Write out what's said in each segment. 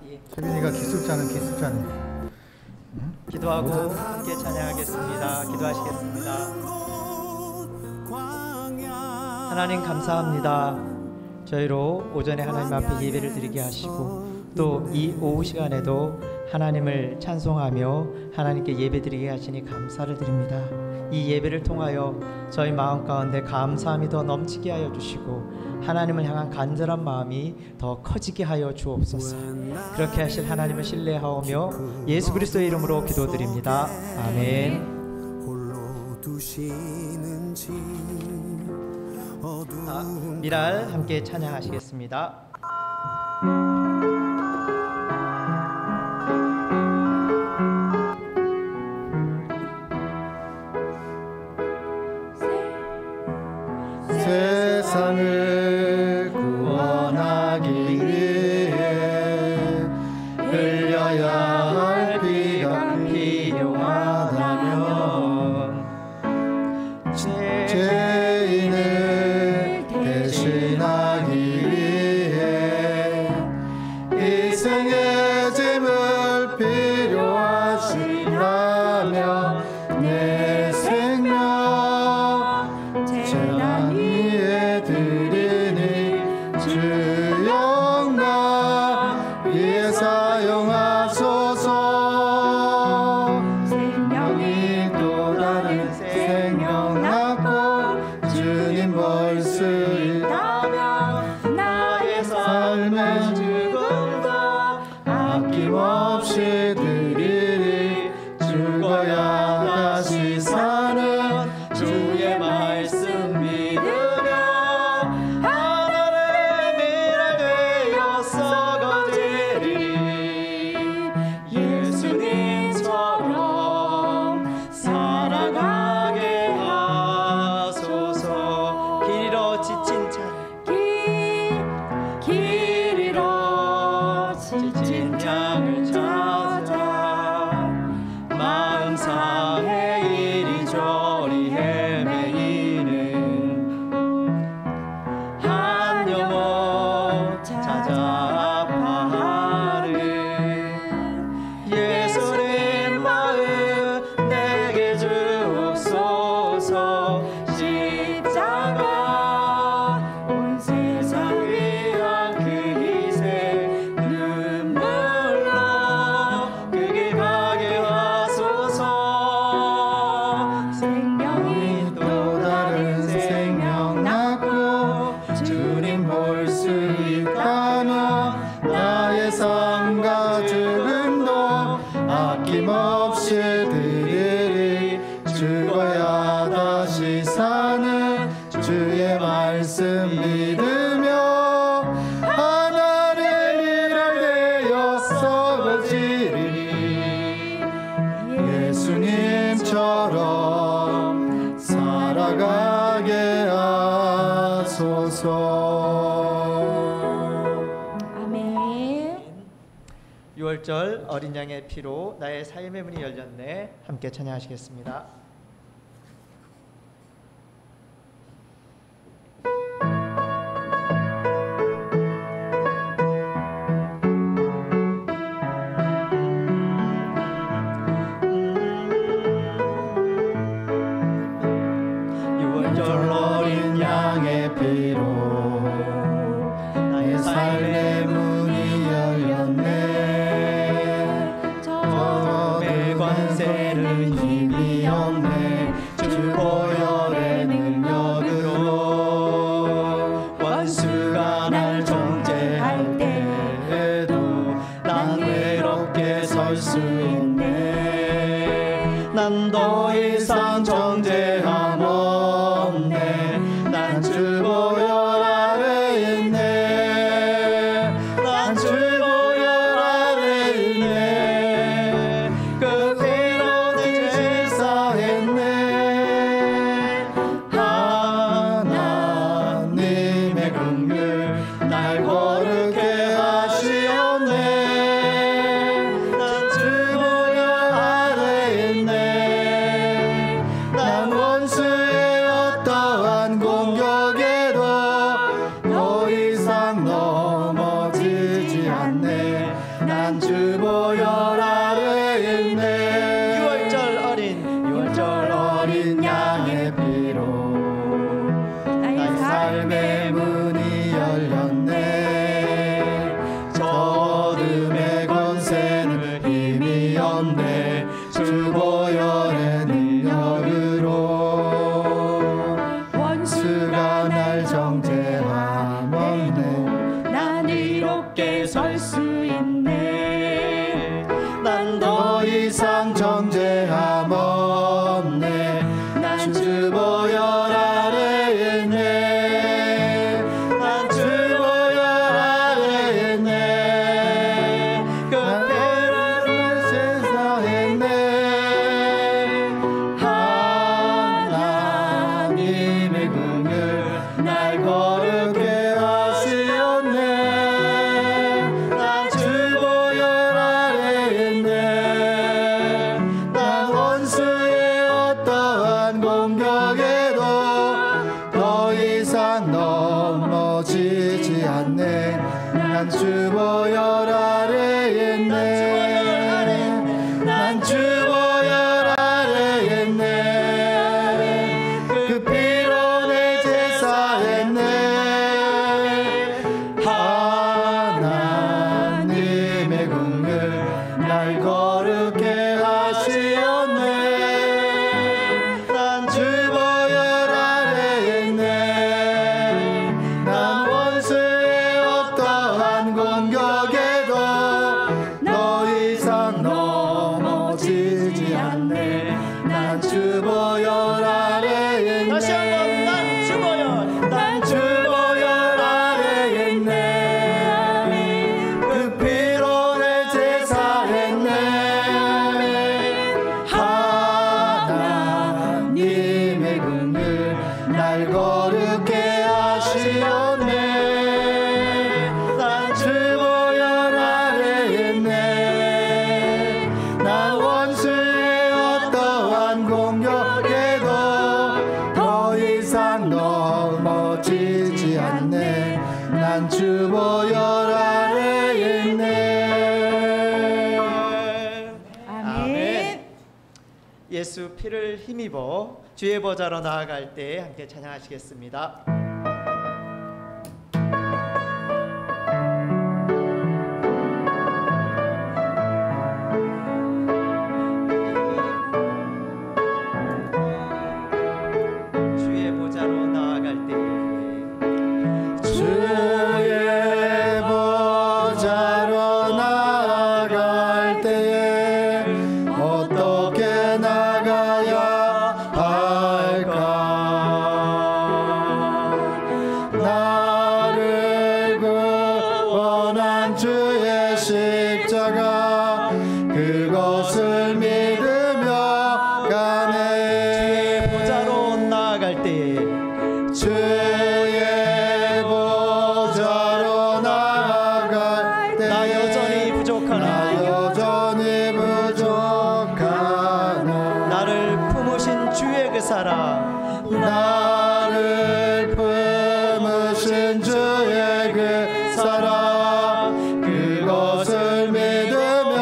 세빈이가 기술자는 기술자네. 기도하고 함께 찬양하겠습니다. 기도하시겠습니다. 하나님 감사합니다. 저희로 오전에 하나님 앞에 예배를 드리게 하시고 또 이 오후 시간에도 하나님을 찬송하며 하나님께 예배 드리게 하시니 감사를 드립니다. 이 예배를 통하여 저희 마음 가운데 감사함이 더 넘치게 하여 주시고 하나님을 향한 간절한 마음이 더 커지게 하여 주옵소서. 그렇게 하실 하나님을 신뢰하오며 예수 그리스도의 이름으로 기도드립니다. 아멘. 미랄 함께 찬양하시겠습니다. 세상을 구원하기 위해 흘려야 할 피가 필요하다면 죄인을 대신하기 위해 희생의 짐을 필요하시다면 내 생명 재단 위에 드리니 주 영광 위에 사용하소서. 생명이 또 다른 생명 낳고 주님 볼 수 있다면 나의 삶의 죽음도 아낌없이 드리리. 죽어야 다시 사는 주의 말씀 믿으며 하늘의 미랄 되어 썩어지리. 예수님처럼 살아가게 하소서. 길 잃어 지친 길 잃어 지친 양을 찾아 마음 상해 이리저리 헤매이는 한 영혼 찾아 아파하는 예수님 마음 내게 주옵소서. 십자가 온 세상 위한 그 희생 눈물로 그 길 가게 하소서. 생명이 또 다른 생명 낳고 주님 볼 수 있다면 나의 삶과 죽음도 아낌없이 드리리. 죽어야 다시 사는 주의 말씀 믿으며 하늘의 미랄 되어 썩어지리. 예수님처럼 살아가게 하소서. 아멘. 6월절 어린 양의 피로 나의 삶의 문이 열렸네. 함께 찬양하시겠습니다. 어린 양의 피로 나의 삶의 문이 열렸네. 저 매관세는 힘이 없네. 주 보혈의 능력으로 원수가 날 정죄할 때에도 난 외롭게 설 수 있네. 난 더 이상 정죄함 없네. 난 주 보혈 아래 있네. 난 주 보혈 아래 있네. 그 피로 죄 사했네. 하나님의 긍휼 날 거룩해 하시었네. 난 주 보혈 난 주 보혈 아래 있네. 유월절 어린 양의 피로 나의 삶의 문이 열렸네. 저 어둠의 권세는 힘이 없네. 주 보혈의 능력으로 원수가 날 정죄함 없네. 난 이롭게 설 수 있네. 난 더 이상 정죄함 없네. 난 주 보혈 아래 있네. 난 주 보혈 아래 있네. 그 피를 세사했네. 하나님의 긍휼 날 거룩해 하시었네. 난 주 보혈 아래 있네. 난 원수의 어떠한 공격에도 더 이상 넘어지지 않네. 난 주 보혈 아래 있네. 난 주 보혈 아래 있네. 그 피로 내 제사했네. 하나님의 긍휼 날 거룩해 하시었네. 난 주 보혈 아래 있네. 난 원수의 어떠한 공격에도 더 이상 넘어지지 않네. 난 주 보혈 아래 있네. 다시 한번 난 주 보혈 아래 있네. 그 피로 내 제사했네. 하나님의 긍휼 날 거룩해 하시었네. 난 주 보혈 아래 있네. 난 원수의 어떠한 공격에도 더 이상 넘어지지 않네. 난 주 보혈 아래 있네. 아멘. 예수 피를 힘입어 주의 보좌로 나아갈 때 함께 찬양하시겠습니다. 주의 보좌로 나아갈 때 주의 보좌로 나아갈 때에 어떻게 나가야 할까? 나를 구원한 주의 십자가 그것을 믿으며 가네. 보좌로 나아갈 때 주의 보좌로 나아갈 때 나 여전히 부족하나 나를 품으신 주의 그 사랑 나를 품으신 주의 그 사랑 그것을 믿으며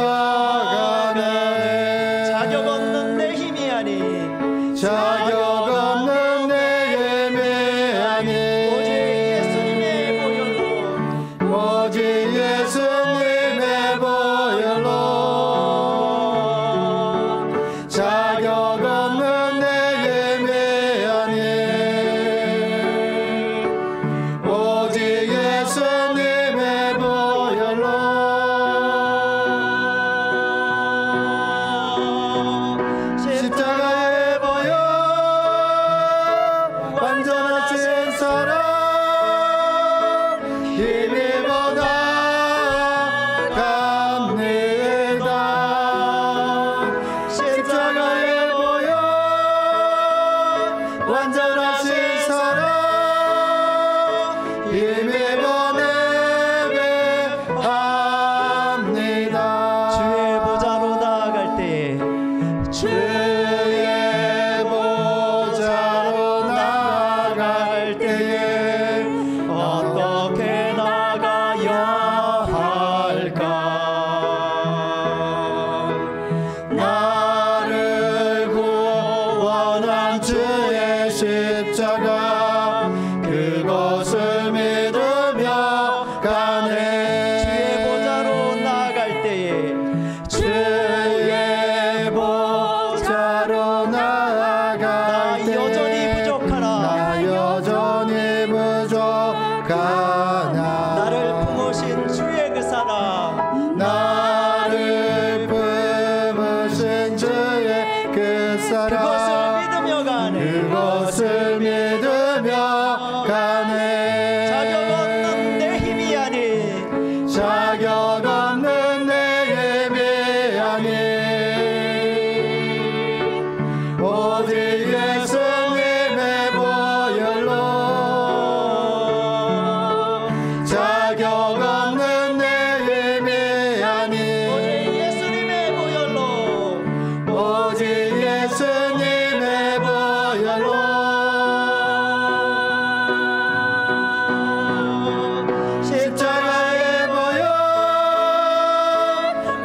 가네. 자격 없는 내 힘이 아닌 자격 없는 내 힘이 아닌 오직 예수님의 보혈로 오직 예수님의 보혈로 자격 없는 내 힘이 아닌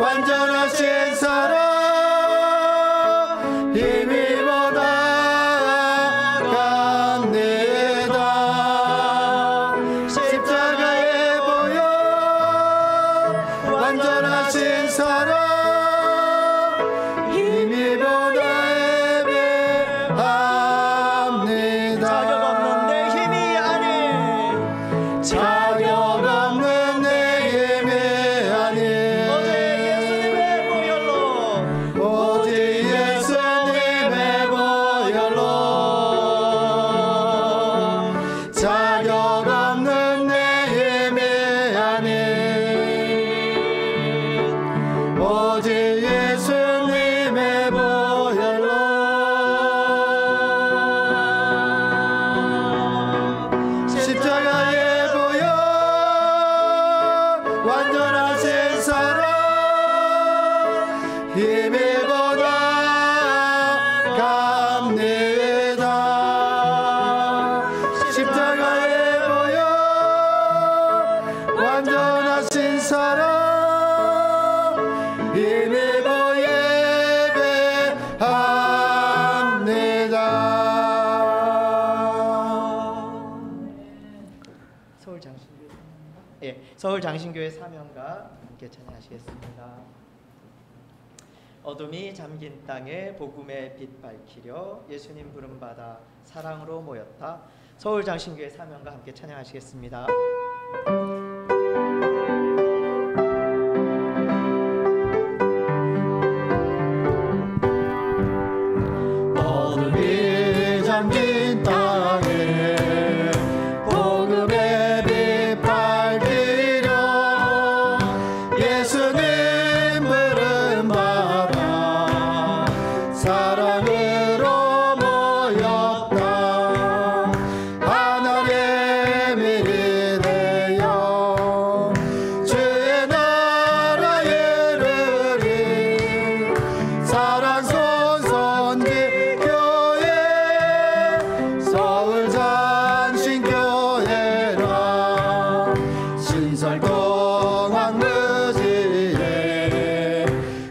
완전하신 사랑 힘입어 나갑니다. 십자가에 보여 완전하신 사랑 힘입어 예배합니다. 자격 없는 내 힘이 아닌 자격 없는 내 힘이 아닌 오직 예수님의 보혈로 자격 없는 내 힘이 아닌 오직 예수님의 보혈로 십자가에 보여 완전하신 사랑 힘입어 나갑니다. 십자가에 보여 완전하신 사랑 힘입어 예배합니다. 서울 장신교회 사명가 함께 찬양하시겠습니다. 어둠이 잠긴 땅에 복음의 빛 밝히려 예수님 부름받아 사랑으로 모였다. 서울 장신교회 사명가 함께 찬양하시겠습니다. 어둠이 잠긴 땅에 복음의 빛 밝히려 예수님 부름받아 사랑으로 모였다. 하나님의 일이 되어 주의 나라에 이르리. 사랑 손선지 서울 장신교회라 신설동 황무지에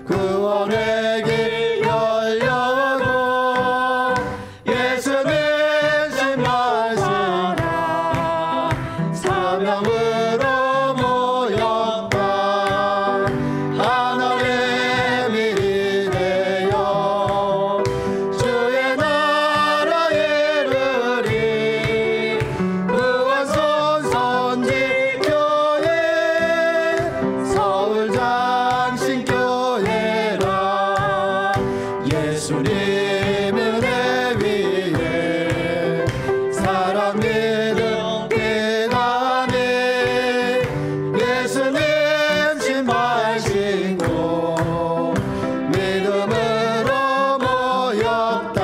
구원의 길 열려고 예수님 신발시라 사명으로 모였다. 하나님의 일이 되어 주의 나라에 이르리. 구원선 선지교회 서울 장신교회라 예수님 은혜 위에 사랑 믿음 대담해 예수님 신발 신고 믿음으로 모였다.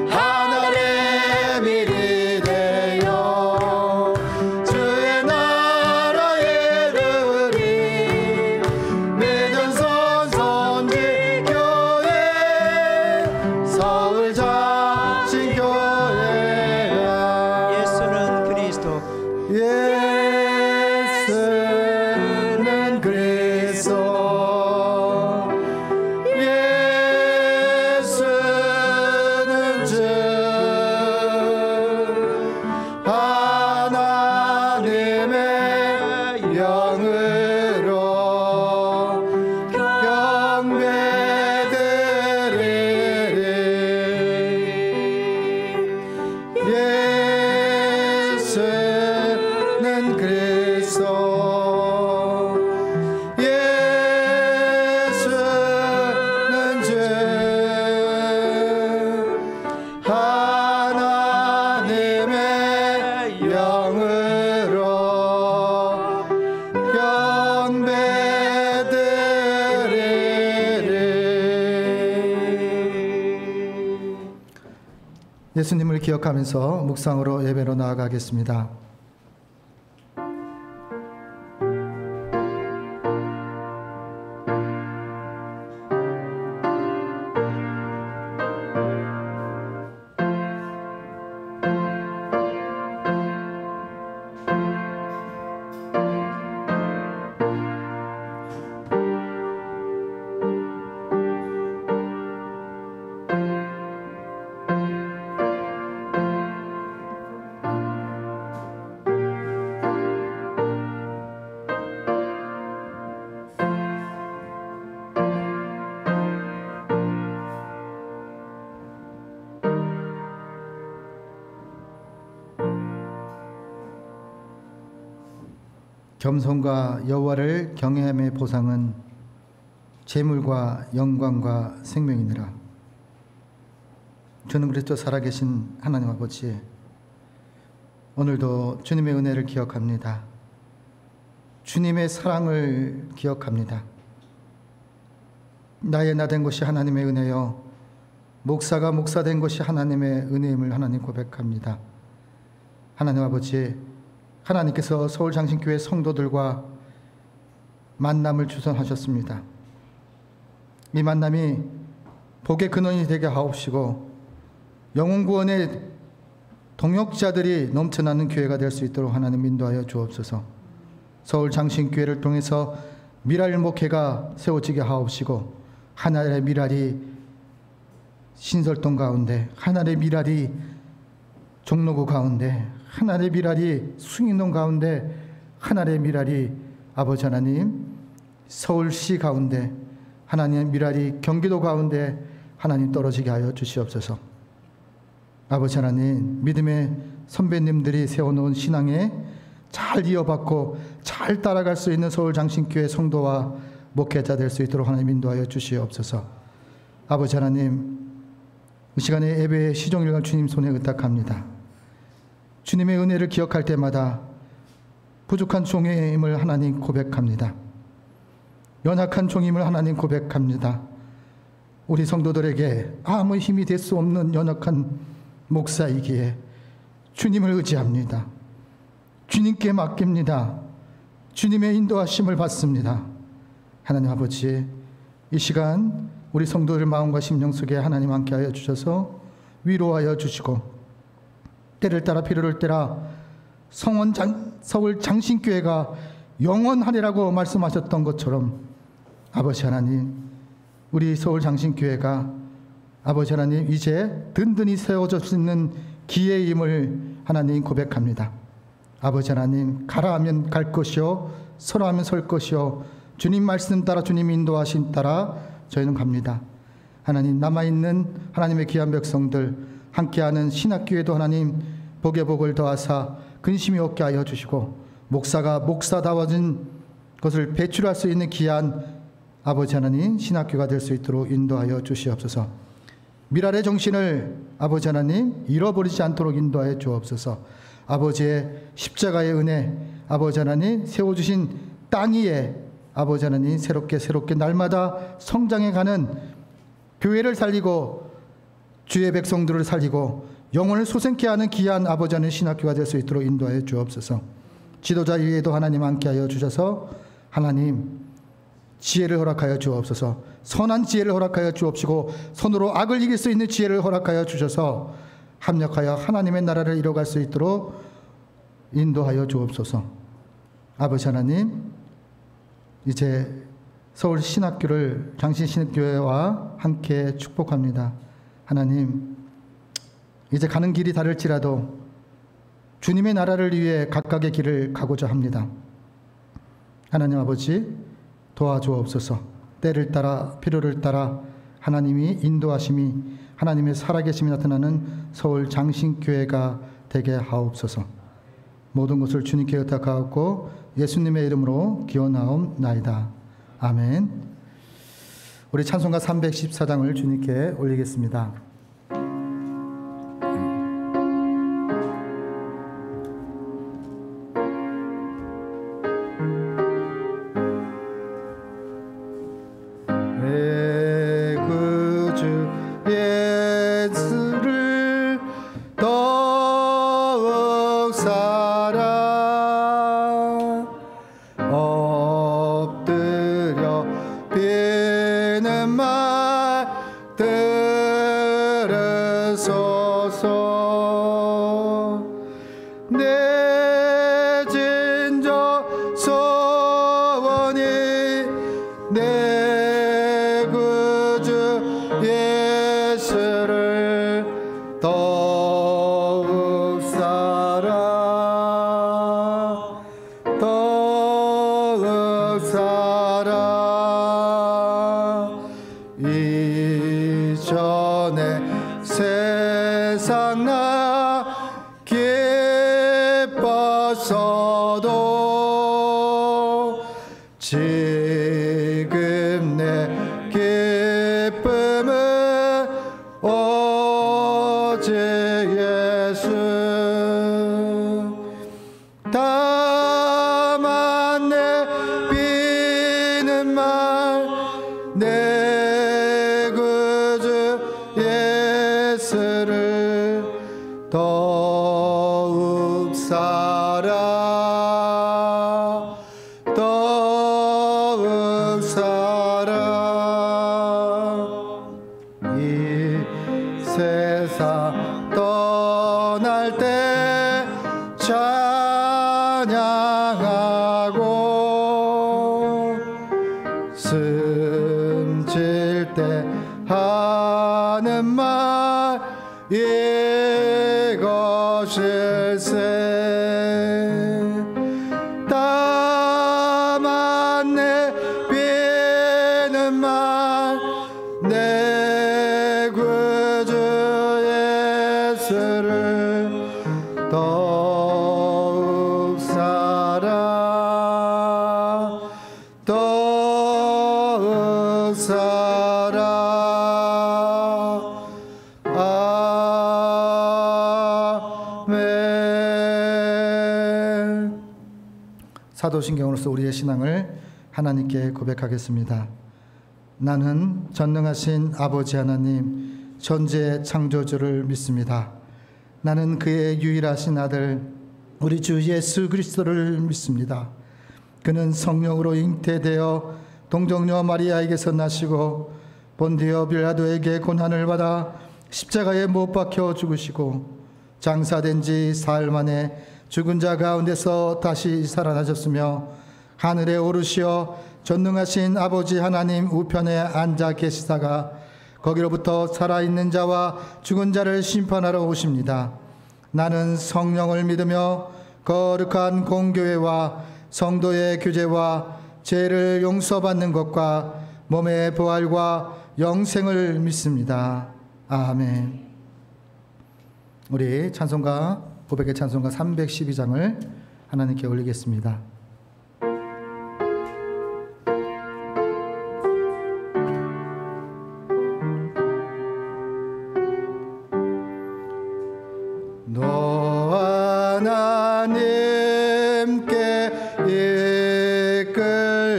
하나님의 일이 되어 주의 나라에 이르리. 믿은 선지교회 서울 장신교회라 예수는 그리스도 예수는 그리스도 예수는 주 하나님의 영으로 경배드리리. 예수는 그리스도 예수는 주 하나님의 영으로 경배드리리. 예수님을 기억하면서 묵상으로 예배로 나아가겠습니다. 겸손과 여호와를 경외함의 보상은 재물과 영광과 생명이니라. 주는 그리스도 살아계신 하나님 아버지, 오늘도 주님의 은혜를 기억합니다. 주님의 사랑을 기억합니다. 나의 나 된 것이 하나님의 은혜요, 목사가 목사 된 것이 하나님의 은혜임을 하나님 고백합니다. 하나님 아버지, 하나님께서 서울장신교회 성도들과 만남을 주선하셨습니다. 이 만남이 복의 근원이 되게 하옵시고 영혼구원의 동역자들이 넘쳐나는 교회가 될 수 있도록 하나님 인도하여 주옵소서. 서울장신교회를 통해서 미랄 목회가 세워지게 하옵시고 하나의 미랄이 신설동 가운데, 하나의 미랄이 종로구 가운데, 하나의 미랄이 숭인동 가운데, 하나의 미랄이 아버지 하나님 서울시 가운데, 하나님의 미랄이 경기도 가운데 하나님 떨어지게 하여 주시옵소서. 아버지 하나님, 믿음의 선배님들이 세워놓은 신앙에 잘 이어받고 잘 따라갈 수 있는 서울장신교회 성도와 목회자 될 수 있도록 하나님 인도하여 주시옵소서. 아버지 하나님, 이 시간에 예배의 시종일관 주님 손에 의탁합니다. 주님의 은혜를 기억할 때마다 부족한 종임을 하나님 고백합니다. 연약한 종임을 하나님 고백합니다. 우리 성도들에게 아무 힘이 될 수 없는 연약한 목사이기에 주님을 의지합니다. 주님께 맡깁니다. 주님의 인도하심을 받습니다. 하나님 아버지, 이 시간 우리 성도들 마음과 심령 속에 하나님 함께하여 주셔서 위로하여 주시고 때를 따라 필요를 따라 서울 장신교회가 영원하리라고 말씀하셨던 것처럼 아버지 하나님, 우리 서울 장신교회가 아버지 하나님 이제 든든히 세워질 수 있는 기회임을 하나님 고백합니다. 아버지 하나님, 가라 하면 갈 것이요, 서라 하면 설 것이요, 주님 말씀 따라 주님 인도하신 따라 저희는 갑니다. 하나님, 남아있는 하나님의 귀한 백성들 함께하는 신학교회도 하나님 복의 복을 더하사 근심이 없게 하여 주시고 목사가 목사다워진 것을 배출할 수 있는 귀한 아버지 하나님 신학교가 될 수 있도록 인도하여 주시옵소서. 미랄의 정신을 아버지 하나님 잃어버리지 않도록 인도하여 주옵소서. 아버지의 십자가의 은혜, 아버지 하나님 세워주신 땅 위에 아버지 하나님 새롭게 날마다 성장해가는 교회를 살리고 주의 백성들을 살리고 영혼을 솟생케 하는 귀한 아버지 하나님 신학교가 될 수 있도록 인도하여 주옵소서. 지도자 위에도 하나님 함께하여 주셔서 하나님 지혜를 허락하여 주옵소서. 선한 지혜를 허락하여 주옵시고 손으로 악을 이길 수 있는 지혜를 허락하여 주셔서 합력하여 하나님의 나라를 이뤄갈 수 있도록 인도하여 주옵소서. 아버지 하나님, 이제 서울 신학교를 장신신학교회와 함께 축복합니다. 하나님, 이제 가는 길이 다를지라도 주님의 나라를 위해 각각의 길을 가고자 합니다. 하나님 아버지, 도와주옵소서. 때를 따라 필요를 따라 하나님이 인도하심이, 하나님의 살아계심이 나타나는 서울 장신교회가 되게 하옵소서. 모든 것을 주님께 의탁하옵고 예수님의 이름으로 기원하옵나이다. 아멘. 우리 찬송가 314장을 주님께 올리겠습니다. 기뻤어도 말 내 구주 예수를 더욱 사랑 더욱 사랑 이 세상 떠날 때 찬양하고 숨질 때 하는 말 이것일세 다만 내비는 말 내 구주 예수를 더욱 사랑 더욱 사랑 아멘. 사도신경으로서 우리의 신앙을 하나님께 고백하겠습니다. 나는 전능하신 아버지 하나님 전지의 창조주를 믿습니다. 나는 그의 유일하신 아들 우리 주 예수 그리스도를 믿습니다. 그는 성령으로 잉태되어 동정녀 마리아에게서 나시고 본디오 빌라도에게 고난을 받아 십자가에 못 박혀 죽으시고 장사된 지 사흘 만에 죽은 자 가운데서 다시 살아나셨으며 하늘에 오르시어 전능하신 아버지 하나님 우편에 앉아 계시다가 거기로부터 살아있는 자와 죽은 자를 심판하러 오십니다. 나는 성령을 믿으며 거룩한 공교회와 성도의 교제와 죄를 용서받는 것과 몸의 부활과 영생을 믿습니다. 아멘. 우리 찬송가 고백의 찬송가 312장을 하나님께 올리겠습니다. 너와 하나님께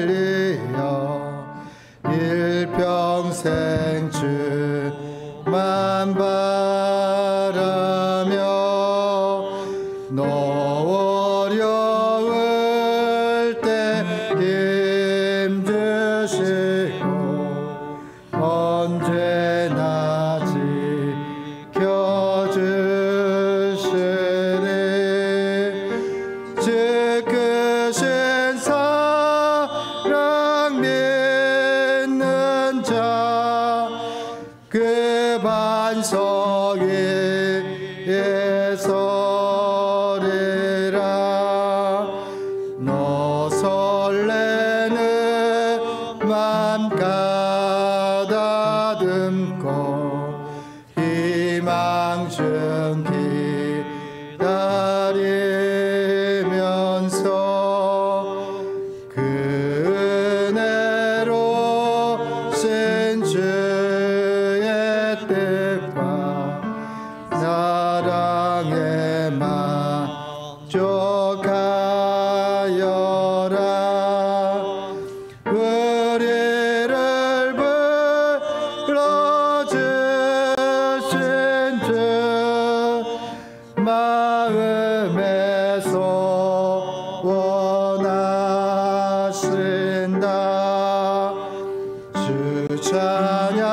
이끌리어 일평생 주만 바라며 너 어려울 때 힘주시고 언제나 지켜주시니 주 크신 사랑 믿는 자 그 반석 위에 서리라. 너 설레는 맘 가다듬고 희망 중 기다리면서 그 은혜로 신 주의 뜻과 사랑에 만족하여라. 우리를 불러주신 주 마음에서 원하신다. 주 찬양하고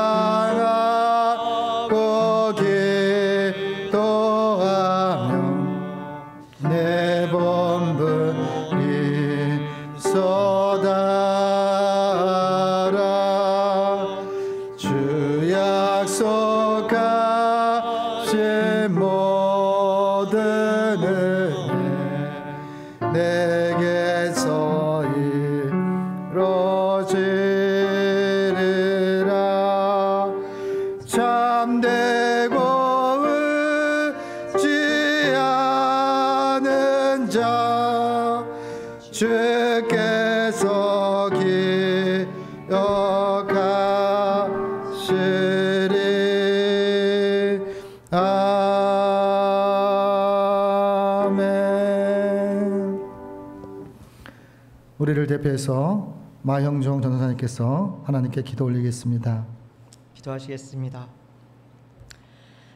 기도하며 내 본분이 쏟아라. 주 약속하신 모든 은혜 내게서 이루어지리라. 참되고 의지하는 자 주께서 기억하시리. 아멘. 우리를 대표해서 마형종 전도사님께서 하나님께 기도 올리겠습니다. 기도하시겠습니다.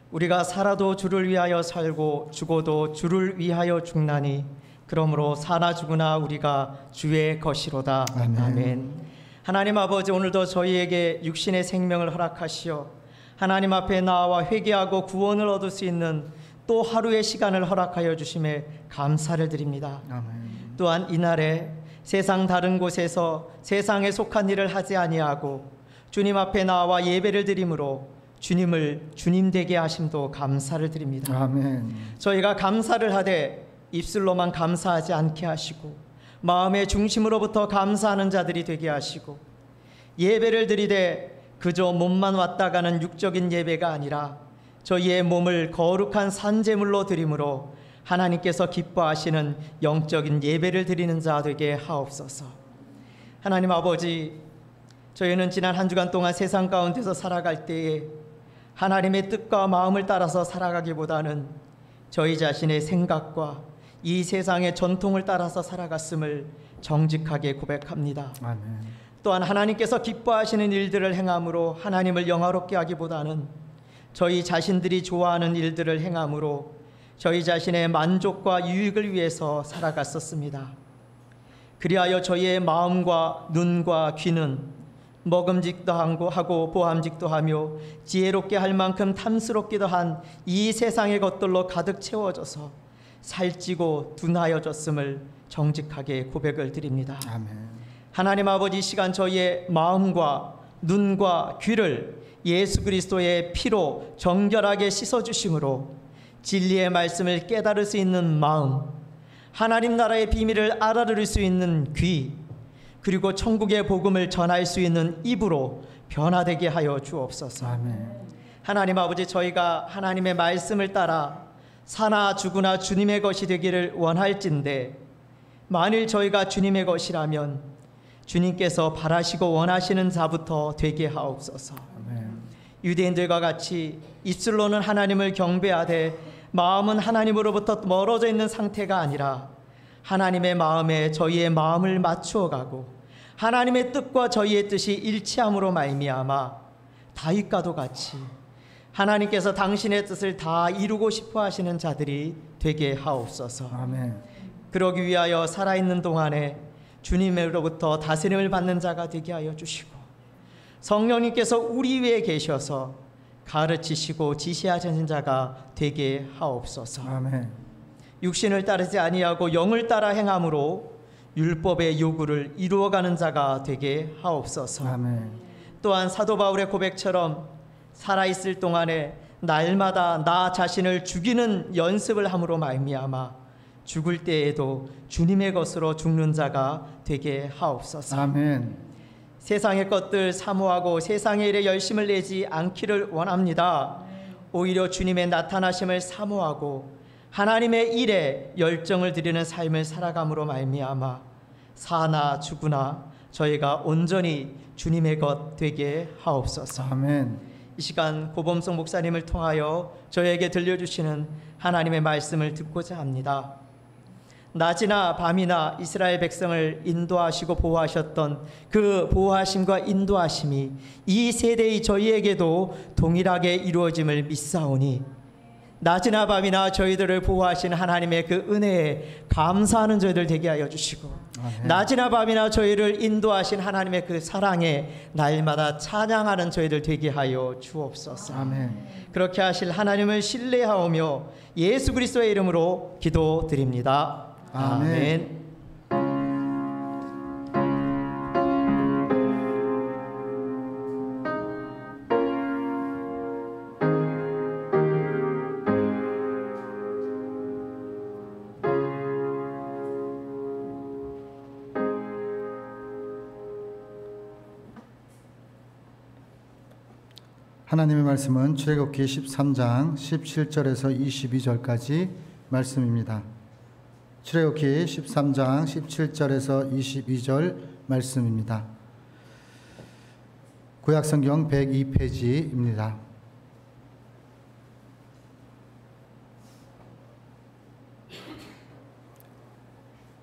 우리가 살아도 주를 위하여 살고 죽어도 주를 위하여 죽나니 그러므로 사나 죽으나 우리가 주의 것이로다. 아멘. 아멘. 하나님 아버지, 오늘도 저희에게 육신의 생명을 허락하시어 하나님 앞에 나와 회개하고 구원을 얻을 수 있는 또 하루의 시간을 허락하여 주심에 감사를 드립니다. 아멘. 또한 이날에 세상 다른 곳에서 세상에 속한 일을 하지 아니하고 주님 앞에 나와 예배를 드림으로 주님을 주님 되게 하심도 감사를 드립니다. 아멘. 저희가 감사를 하되 입술로만 감사하지 않게 하시고 마음의 중심으로부터 감사하는 자들이 되게 하시고 예배를 드리되 그저 몸만 왔다 가는 육적인 예배가 아니라 저희의 몸을 거룩한 산제물로 드림으로 하나님께서 기뻐하시는 영적인 예배를 드리는 자 되게 하옵소서. 하나님 아버지, 저희는 지난 한 주간 동안 세상 가운데서 살아갈 때에 하나님의 뜻과 마음을 따라서 살아가기보다는 저희 자신의 생각과 이 세상의 전통을 따라서 살아갔음을 정직하게 고백합니다. 아멘. 또한 하나님께서 기뻐하시는 일들을 행함으로 하나님을 영화롭게 하기보다는 저희 자신들이 좋아하는 일들을 행함으로 저희 자신의 만족과 유익을 위해서 살아갔었습니다. 그리하여 저희의 마음과 눈과 귀는 먹음직도 하고 보암직도 하며 지혜롭게 할 만큼 탐스럽기도 한 이 세상의 것들로 가득 채워져서 살찌고 둔하여졌음을 정직하게 고백을 드립니다. 아멘. 하나님 아버지, 이 시간 저희의 마음과 눈과 귀를 예수 그리스도의 피로 정결하게 씻어주심으로 진리의 말씀을 깨달을 수 있는 마음, 하나님 나라의 비밀을 알아들을 수 있는 귀, 그리고 천국의 복음을 전할 수 있는 입으로 변화되게 하여 주옵소서. 아멘. 하나님 아버지, 저희가 하나님의 말씀을 따라 사나 죽으나 주님의 것이 되기를 원할진대 만일 저희가 주님의 것이라면 주님께서 바라시고 원하시는 자부터 되게 하옵소서. 아멘. 유대인들과 같이 입술로는 하나님을 경배하되 마음은 하나님으로부터 멀어져 있는 상태가 아니라 하나님의 마음에 저희의 마음을 맞추어가고 하나님의 뜻과 저희의 뜻이 일치함으로 말미암아 다윗과도 같이 하나님께서 당신의 뜻을 다 이루고 싶어 하시는 자들이 되게 하옵소서. 아멘. 그러기 위하여 살아있는 동안에 주님으로부터 다스림을 받는 자가 되게 하여 주시고 성령님께서 우리 위에 계셔서 가르치시고 지시하시는 자가 되게 하옵소서. 아멘. 육신을 따르지 아니하고 영을 따라 행함으로 율법의 요구를 이루어가는 자가 되게 하옵소서. 아멘. 또한 사도 바울의 고백처럼 살아있을 동안에 날마다 나 자신을 죽이는 연습을 함으로 말미암아 죽을 때에도 주님의 것으로 죽는 자가 되게 하옵소서. 아멘. 세상의 것들 사모하고 세상의 일에 열심을 내지 않기를 원합니다. 오히려 주님의 나타나심을 사모하고 하나님의 일에 열정을 드리는 삶을 살아감으로 말미암아 사나 죽으나 저희가 온전히 주님의 것 되게 하옵소서. 아멘. 이 시간 고범성 목사님을 통하여 저에게 들려주시는 하나님의 말씀을 듣고자 합니다. 낮이나 밤이나 이스라엘 백성을 인도하시고 보호하셨던 그 보호하심과 인도하심이 이 세대의 저희에게도 동일하게 이루어짐을 믿사오니 낮이나 밤이나 저희들을 보호하신 하나님의 그 은혜에 감사하는 저희들 되게 하여 주시고 아멘. 낮이나 밤이나 저희를 인도하신 하나님의 그 사랑에 날마다 찬양하는 저희들 되게 하여 주옵소서. 아멘. 그렇게 하실 하나님을 신뢰하오며 예수 그리스도의 이름으로 기도드립니다. 아멘. 하나님의 말씀은 출애굽기 13장 17절에서 22절까지 말씀입니다. 출애굽기 13장 17절에서 22절 말씀입니다. 구약성경 102페이지입니다.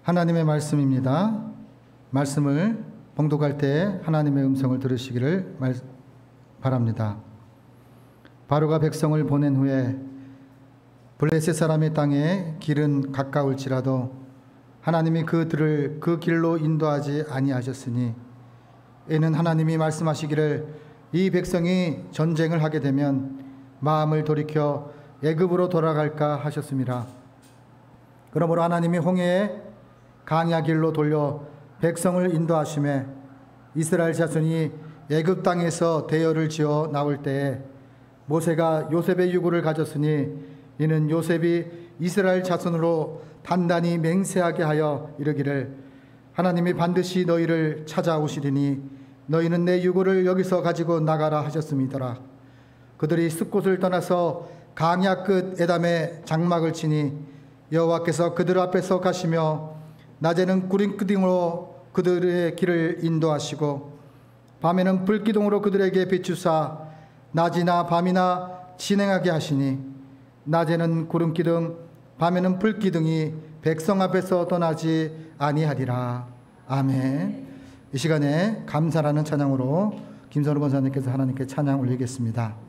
하나님의 말씀입니다. 말씀을 봉독할 때 하나님의 음성을 들으시기를 바랍니다. 바로가 백성을 보낸 후에 블레셋 사람의 땅에 길은 가까울지라도 하나님이 그들을 그 길로 인도하지 아니하셨으니 이는 하나님이 말씀하시기를 이 백성이 전쟁을 하게 되면 마음을 돌이켜 애굽으로 돌아갈까 하셨습니다. 그러므로 하나님이 홍해에 강야 길로 돌려 백성을 인도하심에 이스라엘 자손이 애굽 땅에서 대열을 지어 나올 때에 모세가 요셉의 유고를 가졌으니 이는 요셉이 이스라엘 자손으로 단단히 맹세하게 하여 이르기를 하나님이 반드시 너희를 찾아오시리니 너희는 내 유고를 여기서 가지고 나가라 하셨음이더라. 그들이 숫곳을 떠나서 강야 끝 에담에 장막을 치니 여호와께서 그들 앞에서 가시며 낮에는 구름기둥으로 그들의 길을 인도하시고 밤에는 불기둥으로 그들에게 비추사 낮이나 밤이나 진행하게 하시니 낮에는 구름기둥 밤에는 불기둥이 백성 앞에서 떠나지 아니하리라. 아멘. 이 시간에 감사라는 찬양으로 김선우 권사님께서 하나님께 찬양 올리겠습니다.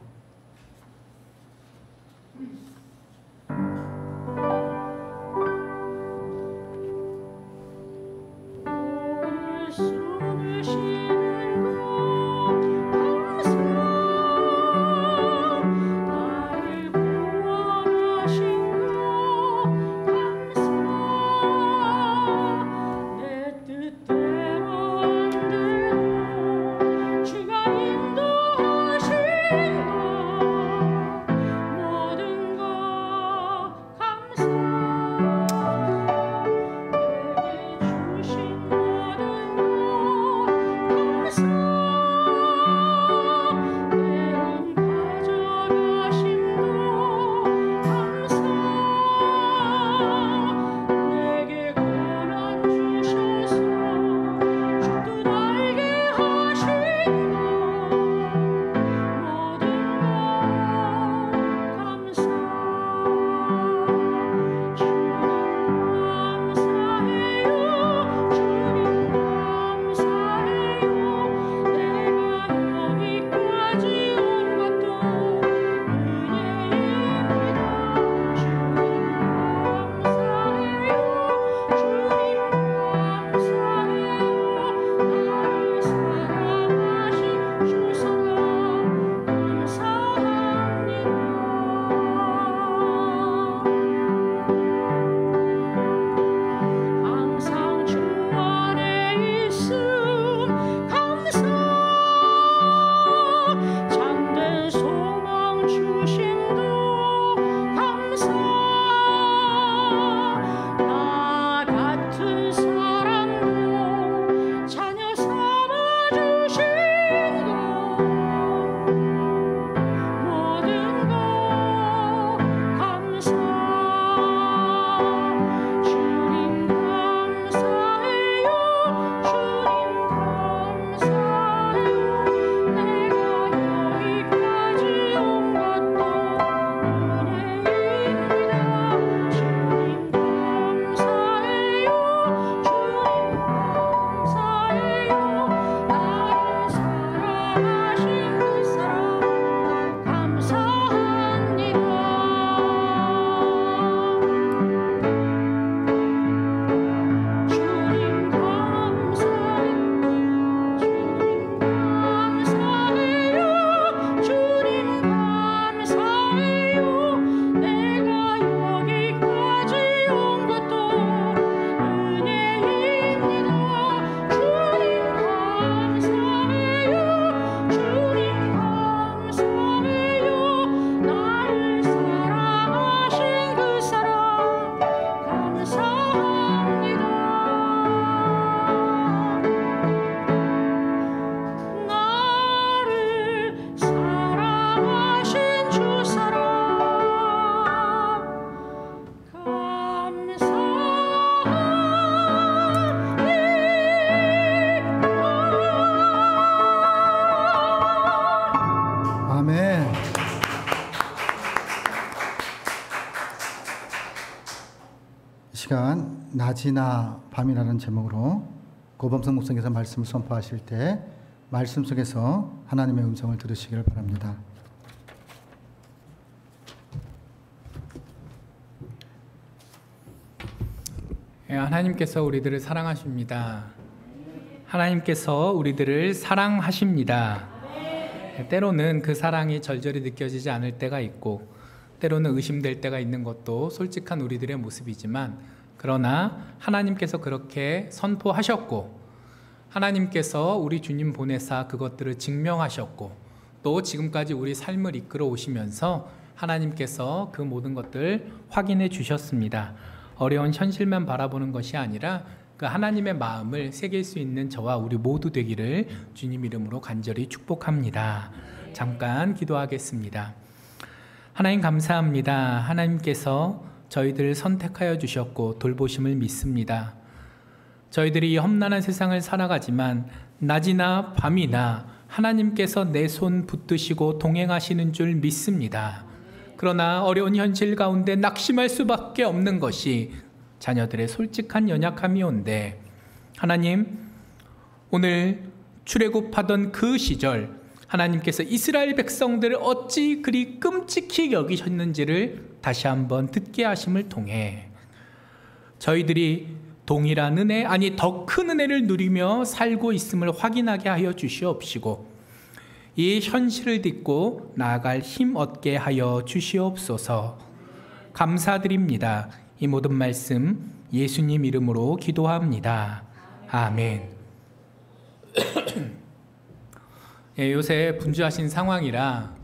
시간 낮이나 밤이라는 제목으로 고범성 목사님께서 말씀을 선포하실 때 말씀 속에서 하나님의 음성을 들으시기를 바랍니다. 하나님께서 우리들을 사랑하십니다. 하나님께서 우리들을 사랑하십니다. 때로는 그 사랑이 절절히 느껴지지 않을 때가 있고 때로는 의심될 때가 있는 것도 솔직한 우리들의 모습이지만, 그러나 하나님께서 그렇게 선포하셨고 하나님께서 우리 주님 보내사 그것들을 증명하셨고 또 지금까지 우리 삶을 이끌어 오시면서 하나님께서 그 모든 것들 확인해 주셨습니다. 어려운 현실만 바라보는 것이 아니라 그 하나님의 마음을 새길 수 있는 저와 우리 모두 되기를 주님 이름으로 간절히 축복합니다. 잠깐 기도하겠습니다. 하나님 감사합니다. 하나님께서 저희들을 선택하여 주셨고 돌보심을 믿습니다. 저희들이 이 험난한 세상을 살아가지만 낮이나 밤이나 하나님께서 내 손 붙드시고 동행하시는 줄 믿습니다. 그러나 어려운 현실 가운데 낙심할 수밖에 없는 것이 자녀들의 솔직한 연약함이온데, 하나님, 오늘 출애굽하던 그 시절 하나님께서 이스라엘 백성들을 어찌 그리 끔찍히 여기셨는지를 다시 한번 듣게 하심을 통해 저희들이 동일한 은혜, 아니 더 큰 은혜를 누리며 살고 있음을 확인하게 하여 주시옵시고 이 현실을 딛고 나아갈 힘 얻게 하여 주시옵소서. 감사드립니다. 이 모든 말씀 예수님 이름으로 기도합니다. 아멘. 예, 요새 분주하신 상황이라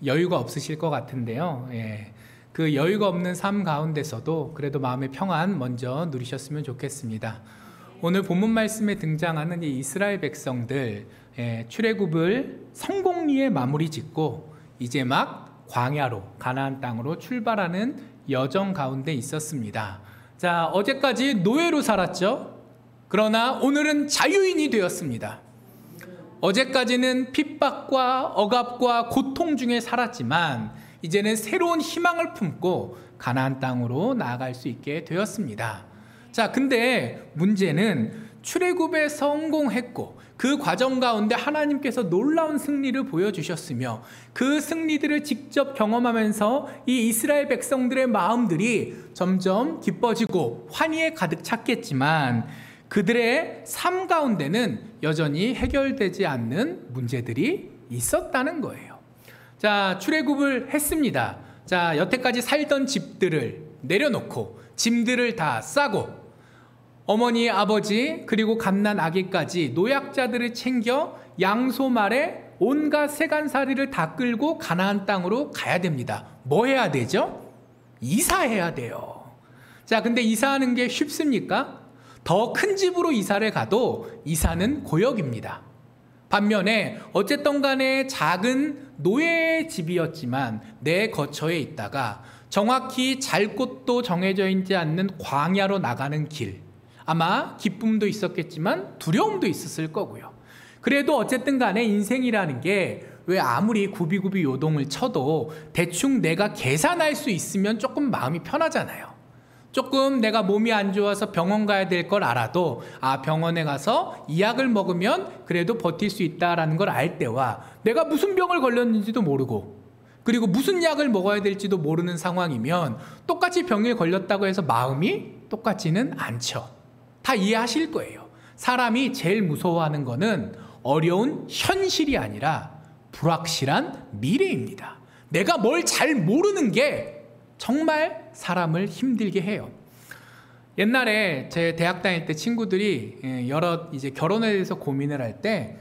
여유가 없으실 것 같은데요. 예, 그 여유가 없는 삶 가운데서도 그래도 마음의 평안 먼저 누리셨으면 좋겠습니다. 오늘 본문 말씀에 등장하는 이 이스라엘 백성들, 출애굽을 성공리에 마무리 짓고 이제 막 광야로, 가나안 땅으로 출발하는 여정 가운데 있었습니다. 자, 어제까지 노예로 살았죠. 그러나 오늘은 자유인이 되었습니다. 어제까지는 핍박과 억압과 고통 중에 살았지만 이제는 새로운 희망을 품고 가나안 땅으로 나아갈 수 있게 되었습니다. 자, 근데 문제는 출애굽에 성공했고 그 과정 가운데 하나님께서 놀라운 승리를 보여주셨으며 그 승리들을 직접 경험하면서 이 이스라엘 백성들의 마음들이 점점 기뻐지고 환희에 가득 찼겠지만 그들의 삶 가운데는 여전히 해결되지 않는 문제들이 있었다는 거예요. 자, 출애굽을 했습니다. 자, 여태까지 살던 집들을 내려놓고 짐들을 다 싸고 어머니, 아버지, 그리고 갓난 아기까지 노약자들을 챙겨 양소 말에 온갖 세간살이를 다 끌고 가나안 땅으로 가야 됩니다. 뭐 해야 되죠? 이사해야 돼요. 자, 근데 이사하는 게 쉽습니까? 더 큰 집으로 이사를 가도 이사는 고역입니다. 반면에 어쨌든 간에 작은 노예의 집이었지만 내 거처에 있다가 정확히 잘 곳도 정해져 있지 않는 광야로 나가는 길, 아마 기쁨도 있었겠지만 두려움도 있었을 거고요. 그래도 어쨌든 간에 인생이라는 게 왜 아무리 굽이굽이 요동을 쳐도 대충 내가 계산할 수 있으면 조금 마음이 편하잖아요. 조금 내가 몸이 안 좋아서 병원 가야 될 걸 알아도 병원에 가서 이 약을 먹으면 그래도 버틸 수 있다라는 걸 알 때와 내가 무슨 병을 걸렸는지도 모르고 그리고 무슨 약을 먹어야 될지도 모르는 상황이면 똑같이 병에 걸렸다고 해서 마음이 똑같지는 않죠. 다 이해하실 거예요. 사람이 제일 무서워하는 거는 어려운 현실이 아니라 불확실한 미래입니다. 내가 뭘 잘 모르는 게 정말 사람을 힘들게 해요. 옛날에 제 대학 다닐 때 친구들이 여러 이제 결혼에 대해서 고민을 할 때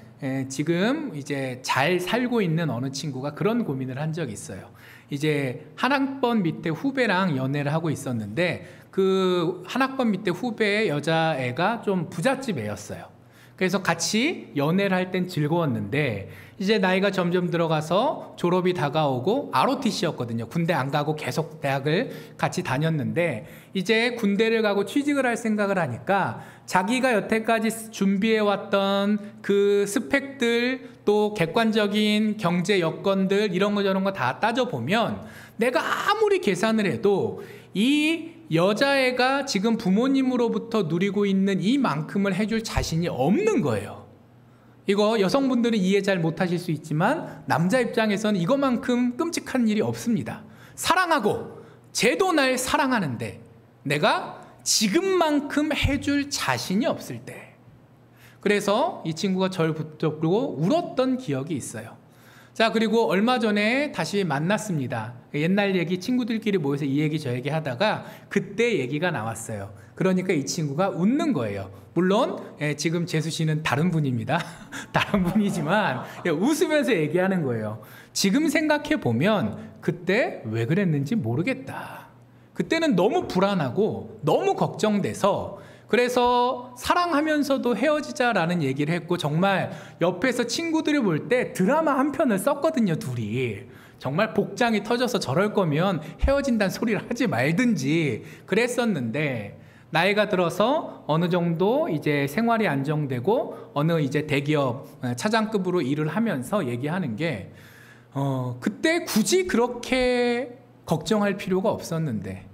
지금 이제 잘 살고 있는 어느 친구가 그런 고민을 한 적이 있어요. 이제 한 학번 밑에 후배랑 연애를 하고 있었는데 그 한 학번 밑에 후배의 여자애가 좀 부잣집 애였어요. 그래서 같이 연애를 할 땐 즐거웠는데 이제 나이가 점점 들어가서 졸업이 다가오고 ROTC였거든요. 군대 안 가고 계속 대학을 같이 다녔는데 이제 군대를 가고 취직을 할 생각을 하니까 자기가 여태까지 준비해왔던 그 스펙들 또 객관적인 경제 여건들 이런 거 저런 거 다 따져보면 내가 아무리 계산을 해도 이 여자애가 지금 부모님으로부터 누리고 있는 이만큼을 해줄 자신이 없는 거예요. 이거 여성분들은 이해 잘 못하실 수 있지만 남자 입장에서는 이것만큼 끔찍한 일이 없습니다. 사랑하고 쟤도 날 사랑하는데 내가 지금만큼 해줄 자신이 없을 때, 그래서 이 친구가 저를 붙잡고 울었던 기억이 있어요. 자, 그리고 얼마 전에 다시 만났습니다. 옛날 얘기 친구들끼리 모여서 이 얘기 저 얘기 하다가 그때 얘기가 나왔어요. 그러니까 이 친구가 웃는 거예요. 물론 지금 재수 씨는 다른 분입니다. 다른 분이지만 웃으면서 얘기하는 거예요. 지금 생각해 보면 그때 왜 그랬는지 모르겠다. 그때는 너무 불안하고 너무 걱정돼서, 그래서 사랑하면서도 헤어지자라는 얘기를 했고, 정말 옆에서 친구들이 볼 때 드라마 한 편을 썼거든요, 둘이. 정말 복장이 터져서 저럴 거면 헤어진다는 소리를 하지 말든지 그랬었는데, 나이가 들어서 어느 정도 이제 생활이 안정되고 어느 이제 대기업 차장급으로 일을 하면서 얘기하는 게, 그때 굳이 그렇게 걱정할 필요가 없었는데,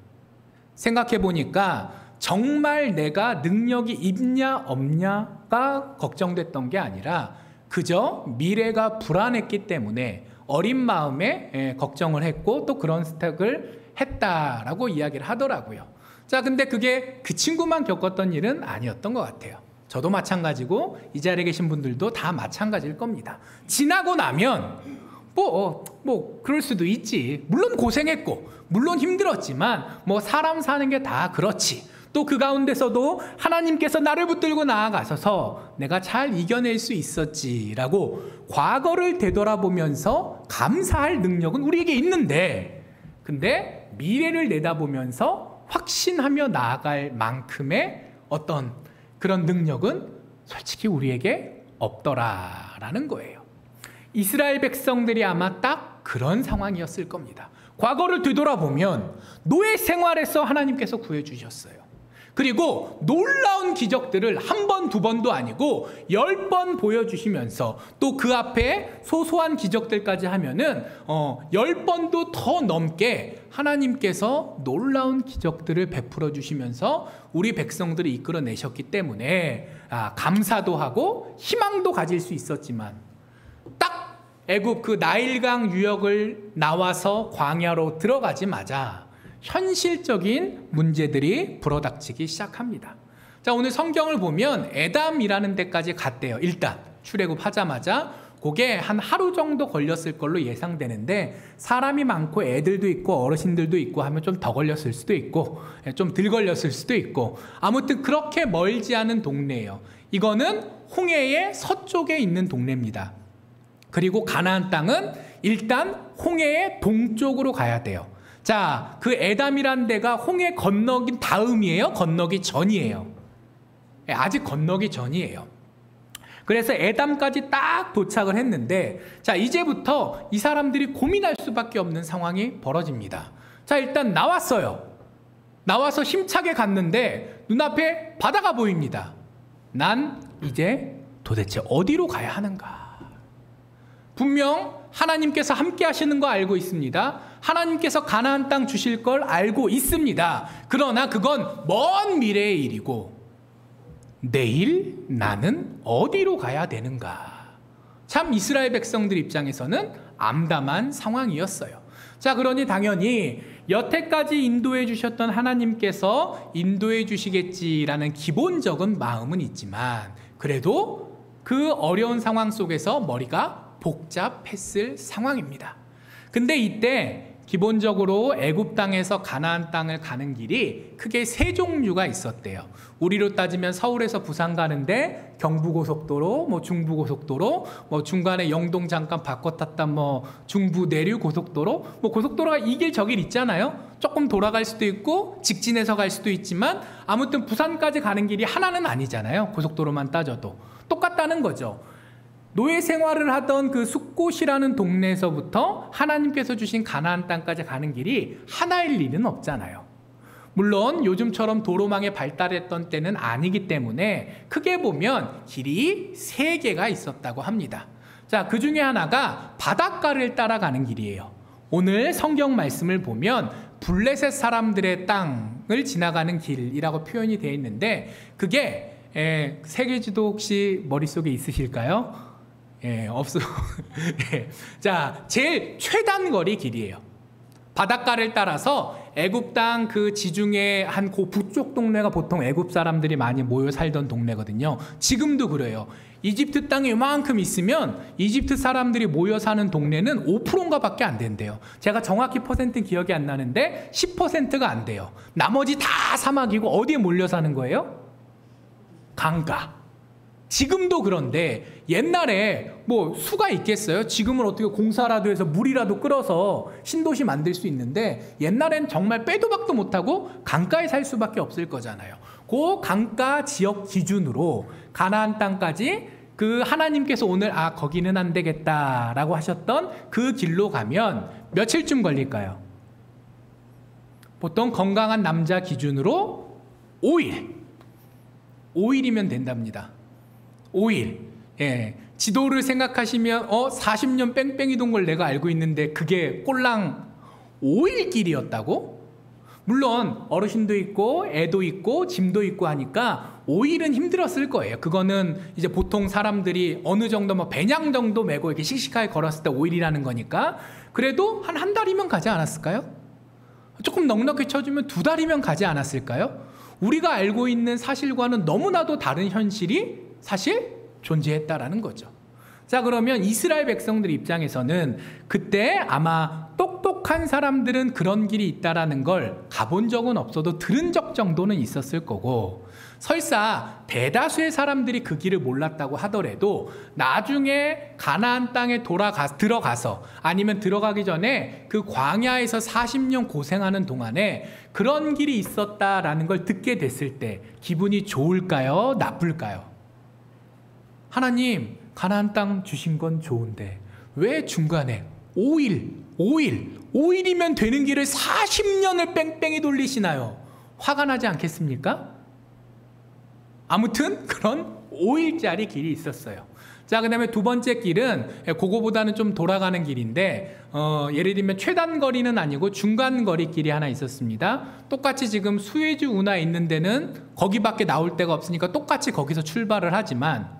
생각해 보니까 정말 내가 능력이 있냐 없냐가 걱정됐던 게 아니라 그저 미래가 불안했기 때문에 어린 마음에 걱정을 했고 또 그런 스택을 했다라고 이야기를 하더라고요. 자, 근데 그게 그 친구만 겪었던 일은 아니었던 것 같아요. 저도 마찬가지고 이 자리에 계신 분들도 다 마찬가지일 겁니다. 지나고 나면 뭐 그럴 수도 있지. 물론 고생했고 물론 힘들었지만 뭐 사람 사는 게 다 그렇지. 또 그 가운데서도 하나님께서 나를 붙들고 나아가셔서 내가 잘 이겨낼 수 있었지라고 과거를 되돌아보면서 감사할 능력은 우리에게 있는데, 근데 미래를 내다보면서 확신하며 나아갈 만큼의 어떤 그런 능력은 솔직히 우리에게 없더라라는 거예요. 이스라엘 백성들이 아마 딱 그런 상황이었을 겁니다. 과거를 되돌아보면 노예 생활에서 하나님께서 구해주셨어요. 그리고 놀라운 기적들을 한 번, 두 번도 아니고 10번 보여주시면서 또 그 앞에 소소한 기적들까지 하면은 10번도 더 넘게 하나님께서 놀라운 기적들을 베풀어 주시면서 우리 백성들을 이끌어내셨기 때문에 감사도 하고 희망도 가질 수 있었지만, 딱 애굽 그 나일강 유역을 나와서 광야로 들어가자마자 현실적인 문제들이 불어닥치기 시작합니다. 자, 오늘 성경을 보면 에담이라는 데까지 갔대요. 일단 출애굽 하자마자 그게 한 하루 정도 걸렸을 걸로 예상되는데, 사람이 많고 애들도 있고 어르신들도 있고 하면 좀 더 걸렸을 수도 있고 좀 덜 걸렸을 수도 있고, 아무튼 그렇게 멀지 않은 동네예요. 이거는 홍해의 서쪽에 있는 동네입니다. 그리고 가나안 땅은 일단 홍해의 동쪽으로 가야 돼요. 자, 그 에담이란 데가 홍해 건너긴 다음이에요? 건너기 전이에요? 아직 건너기 전이에요. 그래서 에담까지 딱 도착을 했는데, 자, 이제부터 이 사람들이 고민할 수밖에 없는 상황이 벌어집니다. 자, 일단 나왔어요. 나와서 힘차게 갔는데 눈앞에 바다가 보입니다. 난 이제 도대체 어디로 가야 하는가? 분명 하나님께서 함께 하시는 거 알고 있습니다. 하나님께서 가나안 땅 주실 걸 알고 있습니다. 그러나 그건 먼 미래의 일이고, 내일 나는 어디로 가야 되는가? 참 이스라엘 백성들 입장에서는 암담한 상황이었어요. 자, 그러니 당연히 여태까지 인도해 주셨던 하나님께서 인도해 주시겠지라는 기본적인 마음은 있지만, 그래도 그 어려운 상황 속에서 머리가 복잡했을 상황입니다. 근데 이때 기본적으로 애굽 땅에서 가나안 땅을 가는 길이 크게 세 종류가 있었대요. 우리로 따지면 서울에서 부산 가는데 경부고속도로, 뭐 중부고속도로, 뭐 중간에 영동 잠깐 바꿔 탔다 뭐 중부 내륙 고속도로, 뭐 고속도로가 이 길 저 길 있잖아요. 조금 돌아갈 수도 있고 직진해서 갈 수도 있지만 아무튼 부산까지 가는 길이 하나는 아니잖아요. 고속도로만 따져도 똑같다는 거죠. 노예 생활을 하던 그 숫곳이라는 동네에서부터 하나님께서 주신 가나안 땅까지 가는 길이 하나일 리는 없잖아요. 물론 요즘처럼 도로망이 발달했던 때는 아니기 때문에 크게 보면 길이 3개가 있었다고 합니다. 자, 그 중에 하나가 바닷가를 따라가는 길이에요. 오늘 성경 말씀을 보면 블레셋 사람들의 땅 지나가는 길이라고 표현이 되어 있는데 그게 세계지도 혹시 머릿속에 있으실까요? 없어. 자, 제일 최단거리 길이에요. 바닷가를 따라서 애굽 땅 그 지중해 한 그 북쪽 동네가 보통 애굽 사람들이 많이 모여 살던 동네거든요. 지금도 그래요. 이집트 땅이 이만큼 있으면 이집트 사람들이 모여 사는 동네는 5%인가 밖에 안 된대요. 제가 정확히 퍼센트는 기억이 안 나는데 10%가 안 돼요. 나머지 다 사막이고 어디에 몰려 사는 거예요? 강가. 지금도 그런데 옛날에 뭐 수가 있겠어요? 지금은 어떻게 공사라도 해서 물이라도 끌어서 신도시 만들 수 있는데 옛날엔 정말 빼도 박도 못하고 강가에 살 수밖에 없을 거잖아요. 그 강가 지역 기준으로 가나안 땅까지 그 하나님께서 오늘 거기는 안 되겠다라고 하셨던 그 길로 가면 며칠쯤 걸릴까요? 보통 건강한 남자 기준으로 5일이면 된답니다. 5일. 지도를 생각하시면 40년 뺑뺑이 돈 걸 내가 알고 있는데 그게 꼴랑 5일 길이었다고? 물론 어르신도 있고 애도 있고 짐도 있고 하니까 5일은 힘들었을 거예요. 그거는 이제 보통 사람들이 어느 정도 뭐 배낭 정도 메고 이렇게 씩씩하게 걸었을 때 5일이라는 거니까 그래도 한 달이면 가지 않았을까요? 조금 넉넉히 쳐주면 2달이면 가지 않았을까요? 우리가 알고 있는 사실과는 너무나도 다른 현실이 사실 존재했다라는 거죠. 자, 그러면 이스라엘 백성들 입장에서는 그때 아마 똑똑한 사람들은 그런 길이 있다라는 걸 가본 적은 없어도 들은 적 정도는 있었을 거고 설사 대다수의 사람들이 그 길을 몰랐다고 하더라도 나중에 가나안 땅에 들어가서 아니면 들어가기 전에 그 광야에서 40년 고생하는 동안에 그런 길이 있었다라는 걸 듣게 됐을 때 기분이 좋을까요? 나쁠까요? 하나님 가나안 땅 주신 건 좋은데 왜 중간에 5일이면 되는 길을 40년을 뺑뺑이 돌리시나요? 화가 나지 않겠습니까? 아무튼 그런 5일짜리 길이 있었어요. 자, 그 다음에 두 번째 길은 그거보다는 좀 돌아가는 길인데 예를 들면 최단거리는 아니고 중간거리 길이 하나 있었습니다. 똑같이 지금 수에즈 운하 있는 데는 거기밖에 나올 데가 없으니까 똑같이 거기서 출발을 하지만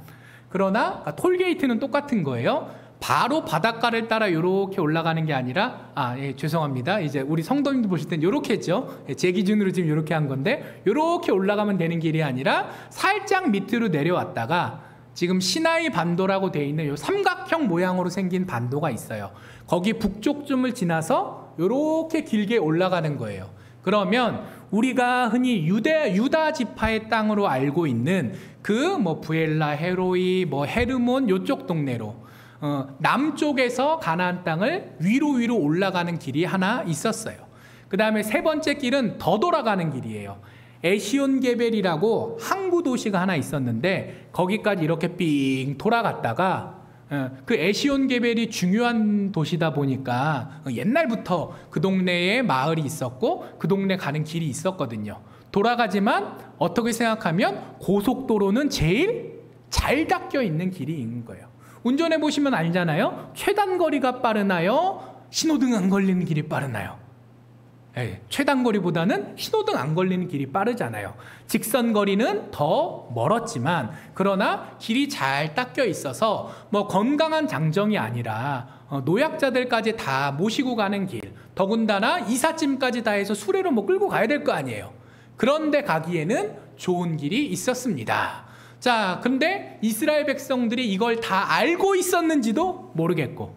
그러나 톨게이트는 똑같은 거예요. 바로 바닷가를 따라 이렇게 올라가는 게 아니라 죄송합니다. 이제 우리 성도님들 보실 땐 이렇게 했죠. 제 기준으로 지금 이렇게 한 건데 이렇게 올라가면 되는 길이 아니라 살짝 밑으로 내려왔다가 지금 시나이 반도라고 되어 있는 이 삼각형 모양으로 생긴 반도가 있어요. 거기 북쪽쯤을 지나서 이렇게 길게 올라가는 거예요. 그러면 우리가 흔히 유다 지파의 땅으로 알고 있는 그 뭐 부엘라, 헤로이, 뭐 헤르몬 요쪽 동네로 남쪽에서 가나안 땅을 위로 올라가는 길이 하나 있었어요. 그 다음에 세 번째 길은 더 돌아가는 길이에요. 에시온게벨이라고 항구 도시가 하나 있었는데 거기까지 이렇게 삥 돌아갔다가 그 에시온게벨이 중요한 도시다 보니까 옛날부터 그 동네에 마을이 있었고 그 동네 가는 길이 있었거든요. 돌아가지만 어떻게 생각하면 고속도로는 제일 잘 닦여 있는 길이 있는 거예요. 운전해 보시면 알잖아요. 최단거리가 빠르나요? 신호등 안 걸리는 길이 빠르나요? 최단거리보다는 신호등 안 걸리는 길이 빠르잖아요. 직선거리는 더 멀었지만 그러나 길이 잘 닦여 있어서 뭐 건강한 장정이 아니라 노약자들까지 다 모시고 가는 길, 더군다나 이삿짐까지 다 해서 수레로 뭐 끌고 가야 될 거 아니에요. 그런데 가기에는 좋은 길이 있었습니다. 자, 근데 이스라엘 백성들이 이걸 다 알고 있었는지도 모르겠고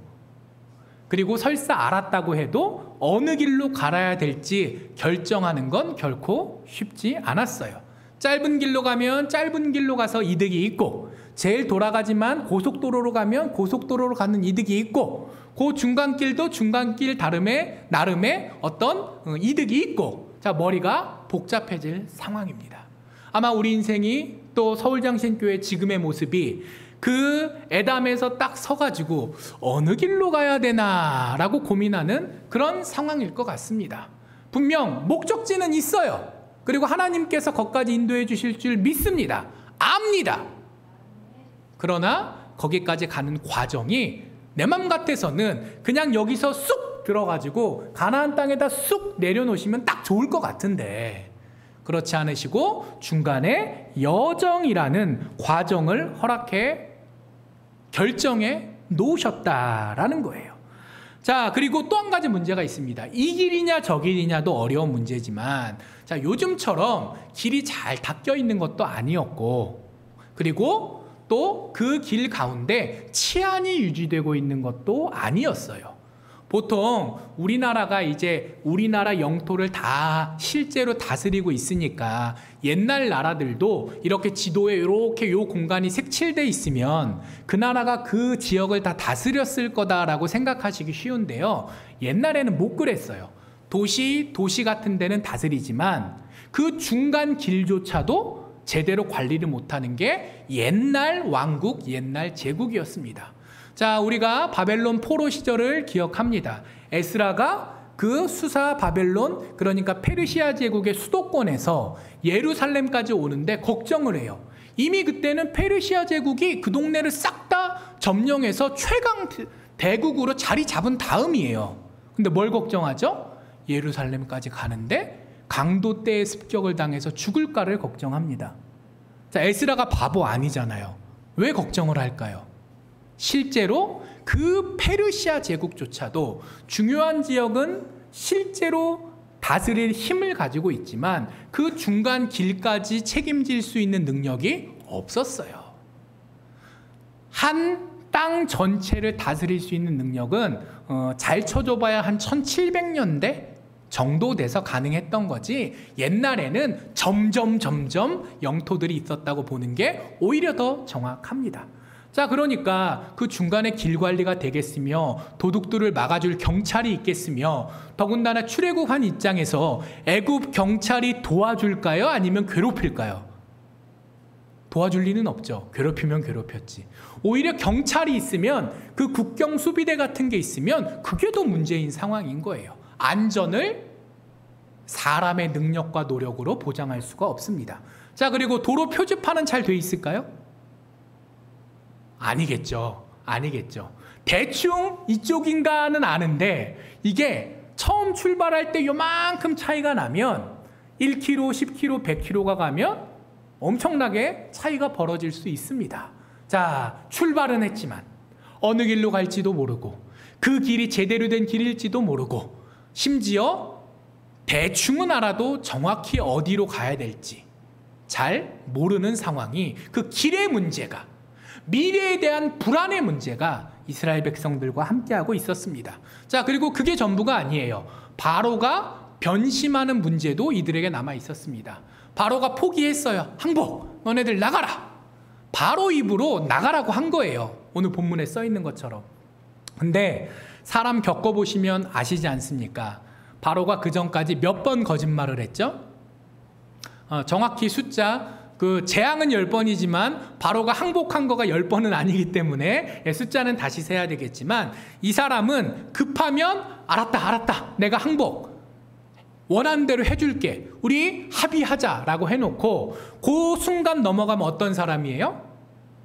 그리고 설사 알았다고 해도 어느 길로 갈아야 될지 결정하는 건 결코 쉽지 않았어요. 짧은 길로 가면 짧은 길로 가서 이득이 있고 제일 돌아가지만 고속도로로 가면 고속도로로 가는 이득이 있고 그 중간길도 중간길 나름의 어떤 이득이 있고 자, 머리가 복잡해질 상황입니다. 아마 우리 인생이 또 서울장신교회 지금의 모습이 그 애담에서 딱 서가지고 어느 길로 가야 되나 라고 고민하는 그런 상황일 것 같습니다. 분명 목적지는 있어요. 그리고 하나님께서 거기까지 인도해 주실 줄 믿습니다. 압니다. 그러나 거기까지 가는 과정이 내 맘 같아서는 그냥 여기서 쑥 들어가지고 가나안 땅에다 쑥 내려놓으시면 딱 좋을 것 같은데 그렇지 않으시고 중간에 여정이라는 과정을 결정해 놓으셨다라는 거예요. 자, 그리고 또 한 가지 문제가 있습니다. 이 길이냐 저 길이냐도 어려운 문제지만, 자, 요즘처럼 길이 잘 닦여 있는 것도 아니었고, 그리고 또 그 길 가운데 치안이 유지되고 있는 것도 아니었어요. 보통 우리나라가 이제 우리나라 영토를 다 실제로 다스리고 있으니까 옛날 나라들도 이렇게 지도에 이렇게 요 공간이 색칠돼 있으면 그 나라가 그 지역을 다 다스렸을 거다라고 생각하시기 쉬운데요. 옛날에는 못 그랬어요. 도시 같은 데는 다스리지만 그 중간 길조차도 제대로 관리를 못하는 게 옛날 왕국, 옛날 제국이었습니다. 자, 우리가 바벨론 포로 시절을 기억합니다. 에스라가 그 수사 바벨론, 그러니까 페르시아 제국의 수도권에서 예루살렘까지 오는데 걱정을 해요. 이미 그때는 페르시아 제국이 그 동네를 싹 다 점령해서 최강 대국으로 자리 잡은 다음이에요. 근데 뭘 걱정하죠? 예루살렘까지 가는데 강도떼의 습격을 당해서 죽을까를 걱정합니다. 자, 에스라가 바보 아니잖아요. 왜 걱정을 할까요? 실제로 그 페르시아 제국조차도 중요한 지역은 실제로 다스릴 힘을 가지고 있지만 그 중간 길까지 책임질 수 있는 능력이 없었어요. 한 땅 전체를 다스릴 수 있는 능력은 잘 쳐줘봐야 한 1700년대 정도 돼서 가능했던 거지, 옛날에는 점점 영토들이 있었다고 보는 게 오히려 더 정확합니다. 자, 그러니까 그 중간에 길 관리가 되겠으며 도둑들을 막아줄 경찰이 있겠으며, 더군다나 출애굽한 입장에서 애굽 경찰이 도와줄까요? 아니면 괴롭힐까요? 도와줄 리는 없죠. 괴롭히면 괴롭혔지. 오히려 경찰이 있으면, 그 국경 수비대 같은 게 있으면 그게 더 문제인 상황인 거예요. 안전을 사람의 능력과 노력으로 보장할 수가 없습니다. 자, 그리고 도로 표지판은 잘 돼 있을까요? 아니겠죠. 대충 이쪽인가는 아는데, 이게 처음 출발할 때 요만큼 차이가 나면 1km, 10km, 100km가 가면 엄청나게 차이가 벌어질 수 있습니다. 자, 출발은 했지만 어느 길로 갈지도 모르고, 그 길이 제대로 된 길일지도 모르고, 심지어 대충은 알아도 정확히 어디로 가야 될지 잘 모르는 상황이, 그 길의 문제가, 미래에 대한 불안의 문제가 이스라엘 백성들과 함께하고 있었습니다. 자, 그리고 그게 전부가 아니에요. 바로가 변심하는 문제도 이들에게 남아 있었습니다. 바로가 포기했어요. 항복, 너네들 나가라. 바로 입으로 나가라고 한 거예요. 오늘 본문에 써 있는 것처럼. 근데 사람 겪어보시면 아시지 않습니까? 바로가 그 전까지 몇 번 거짓말을 했죠? 정확히 숫자, 그 재앙은 10번이지만 바로가 항복한 거가 10번은 아니기 때문에 숫자는 다시 세야 되겠지만, 이 사람은 급하면 알았다, 내가 항복, 원하는 대로 해줄게, 우리 합의하자라고 해놓고 그 순간 넘어가면 어떤 사람이에요?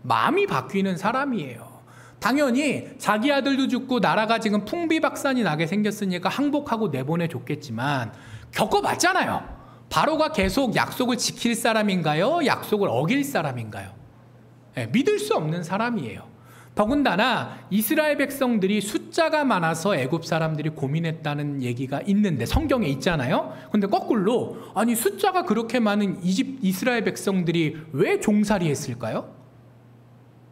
마음이 바뀌는 사람이에요. 당연히 자기 아들도 죽고 나라가 지금 풍비박산이 나게 생겼으니까 항복하고 내보내줬겠지만, 겪어봤잖아요. 바로가 계속 약속을 지킬 사람인가요? 약속을 어길 사람인가요? 믿을 수 없는 사람이에요. 더군다나 이스라엘 백성들이 숫자가 많아서 애굽 사람들이 고민했다는 얘기가 있는데, 성경에 있잖아요. 근데 거꾸로, 아니 숫자가 그렇게 많은 이스라엘 백성들이 왜 종살이 했을까요?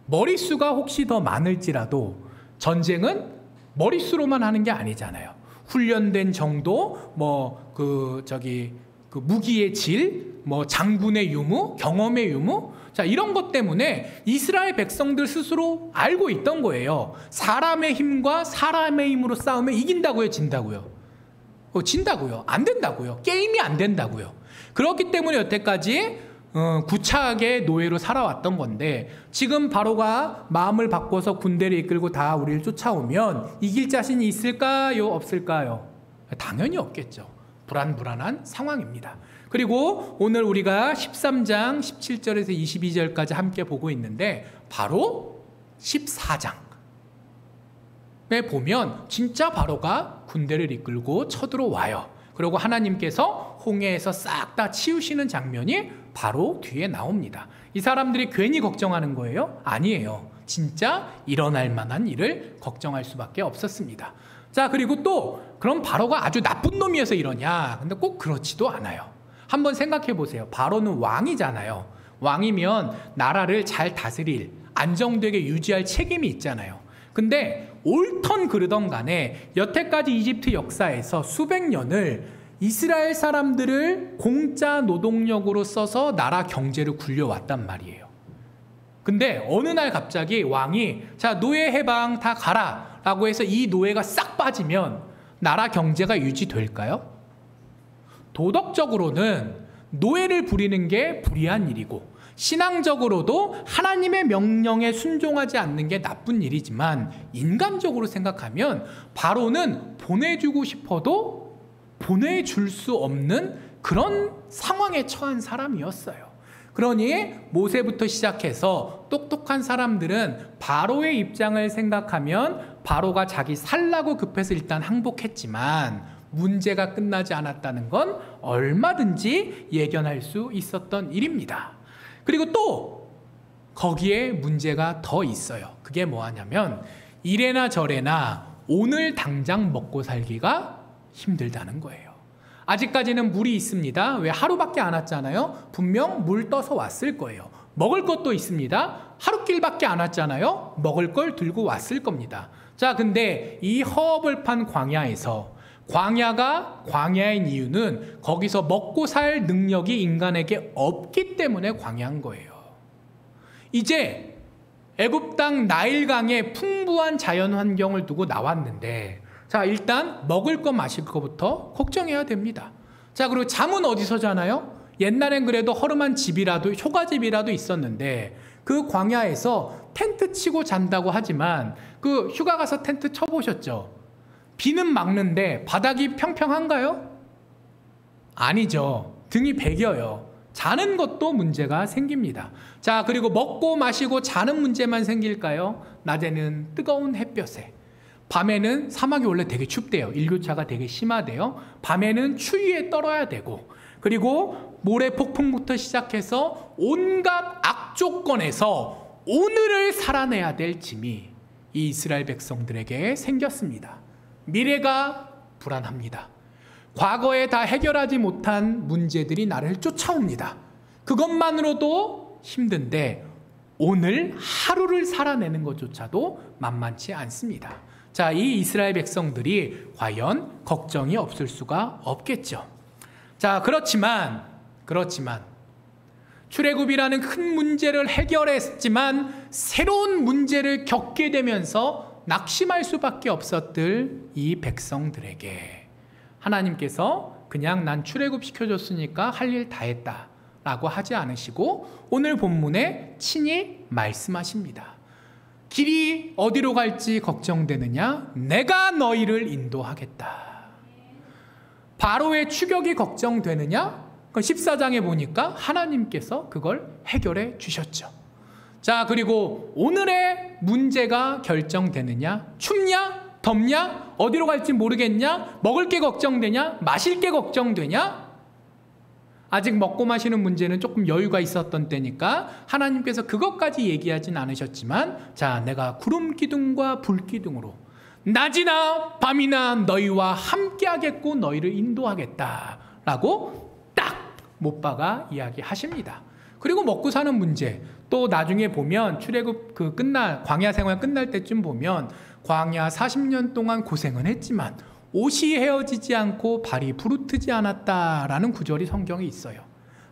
머릿수가 혹시 더 많을지라도 전쟁은 머릿수로만 하는 게 아니잖아요. 훈련된 정도, 그 무기의 질, 장군의 유무, 경험의 유무, 자, 이런 것 때문에 이스라엘 백성들 스스로 알고 있던 거예요. 사람의 힘과 사람의 힘으로 싸우면 이긴다고요, 진다고요? 진다고요? 안 된다고요? 게임이 안 된다고요? 그렇기 때문에 여태까지 구차하게 노예로 살아왔던 건데, 지금 바로가 마음을 바꿔서 군대를 이끌고 다 우리를 쫓아오면 이길 자신이 있을까요? 없을까요? 당연히 없겠죠. 불안한 상황입니다. 그리고 오늘 우리가 13장 17절에서 22절까지 함께 보고 있는데, 바로 14장에 보면 진짜 바로가 군대를 이끌고 쳐들어와요. 그리고 하나님께서 홍해에서 싹 다 치우시는 장면이 바로 뒤에 나옵니다. 이 사람들이 괜히 걱정하는 거예요? 아니에요. 진짜 일어날 만한 일을 걱정할 수밖에 없었습니다. 자, 그리고 또 그럼 바로가 아주 나쁜 놈이어서 이러냐? 근데 꼭 그렇지도 않아요. 한번 생각해 보세요. 바로는 왕이잖아요. 왕이면 나라를 잘 다스릴, 안정되게 유지할 책임이 있잖아요. 근데 옳던 그르던 간에 여태까지 이집트 역사에서 수백 년을 이스라엘 사람들을 공짜 노동력으로 써서 나라 경제를 굴려왔단 말이에요. 근데 어느 날 갑자기 왕이 자, 노예 해방 다 가라 라고 해서 이 노예가 싹 빠지면 나라 경제가 유지될까요? 도덕적으로는 노예를 부리는 게 불의한 일이고 신앙적으로도 하나님의 명령에 순종하지 않는 게 나쁜 일이지만 인간적으로 생각하면 바로는 보내주고 싶어도 보내줄 수 없는 그런 상황에 처한 사람이었어요. 그러니 모세부터 시작해서 똑똑한 사람들은 바로의 입장을 생각하면 바로가 자기 살라고 급해서 일단 항복했지만 문제가 끝나지 않았다는 건 얼마든지 예견할 수 있었던 일입니다. 그리고 또 거기에 문제가 더 있어요. 그게 뭐하냐면 이래나 저래나 오늘 당장 먹고 살기가 힘들다는 거예요. 아직까지는 물이 있습니다. 왜 하루밖에 안 왔잖아요. 분명 물 떠서 왔을 거예요. 먹을 것도 있습니다. 하루길밖에 안 왔잖아요. 먹을 걸 들고 왔을 겁니다. 자, 근데 이 허허벌판 광야에서 광야가 광야인 이유는 거기서 먹고 살 능력이 인간에게 없기 때문에 광야인 거예요. 이제 애굽 땅 나일강에 풍부한 자연 환경을 두고 나왔는데 자, 일단 먹을 거 마실 거부터 걱정해야 됩니다. 자, 그리고 잠은 어디서 자나요? 옛날엔 그래도 허름한 집이라도 효가집이라도 있었는데 그 광야에서 텐트 치고 잔다고 하지만 그 휴가 가서 텐트 쳐보셨죠? 비는 막는데 바닥이 평평한가요? 아니죠. 등이 베겨요. 자는 것도 문제가 생깁니다. 자, 그리고 먹고 마시고 자는 문제만 생길까요? 낮에는 뜨거운 햇볕에, 밤에는 사막이 원래 되게 춥대요. 일교차가 되게 심하대요. 밤에는 추위에 떨어야 되고, 그리고 모래 폭풍부터 시작해서 온갖 악조건에서 오늘을 살아내야 될 짐이 이 이스라엘 백성들에게 생겼습니다. 미래가 불안합니다. 과거에 다 해결하지 못한 문제들이 나를 쫓아옵니다. 그것만으로도 힘든데 오늘 하루를 살아내는 것조차도 만만치 않습니다. 자, 이 이스라엘 백성들이 과연 걱정이 없을 수가 없겠죠. 자, 그렇지만 출애굽이라는 큰 문제를 해결했지만 새로운 문제를 겪게 되면서 낙심할 수밖에 없었을 이 백성들에게 하나님께서 그냥 난 출애굽 시켜줬으니까 할 일 다 했다 라고 하지 않으시고 오늘 본문에 친히 말씀하십니다. 길이 어디로 갈지 걱정되느냐? 내가 너희를 인도하겠다. 바로의 추격이 걱정되느냐? 14장에 보니까 하나님께서 그걸 해결해 주셨죠. 자, 그리고 오늘의 문제가 결정되느냐? 춥냐? 덥냐? 어디로 갈지 모르겠냐? 먹을 게 걱정되냐? 마실 게 걱정되냐? 아직 먹고 마시는 문제는 조금 여유가 있었던 때니까 하나님께서 그것까지 얘기하진 않으셨지만 자, 내가 구름 기둥과 불 기둥으로 낮이나 밤이나 너희와 함께 하겠고 너희를 인도하겠다 라고 딱 못 박아 이야기하십니다. 그리고 먹고 사는 문제 또 나중에 보면 출애굽 광야 생활 끝날 때쯤 보면 광야 40년 동안 고생은 했지만 옷이 헤어지지 않고 발이 부르트지 않았다라는 구절이 성경에 있어요.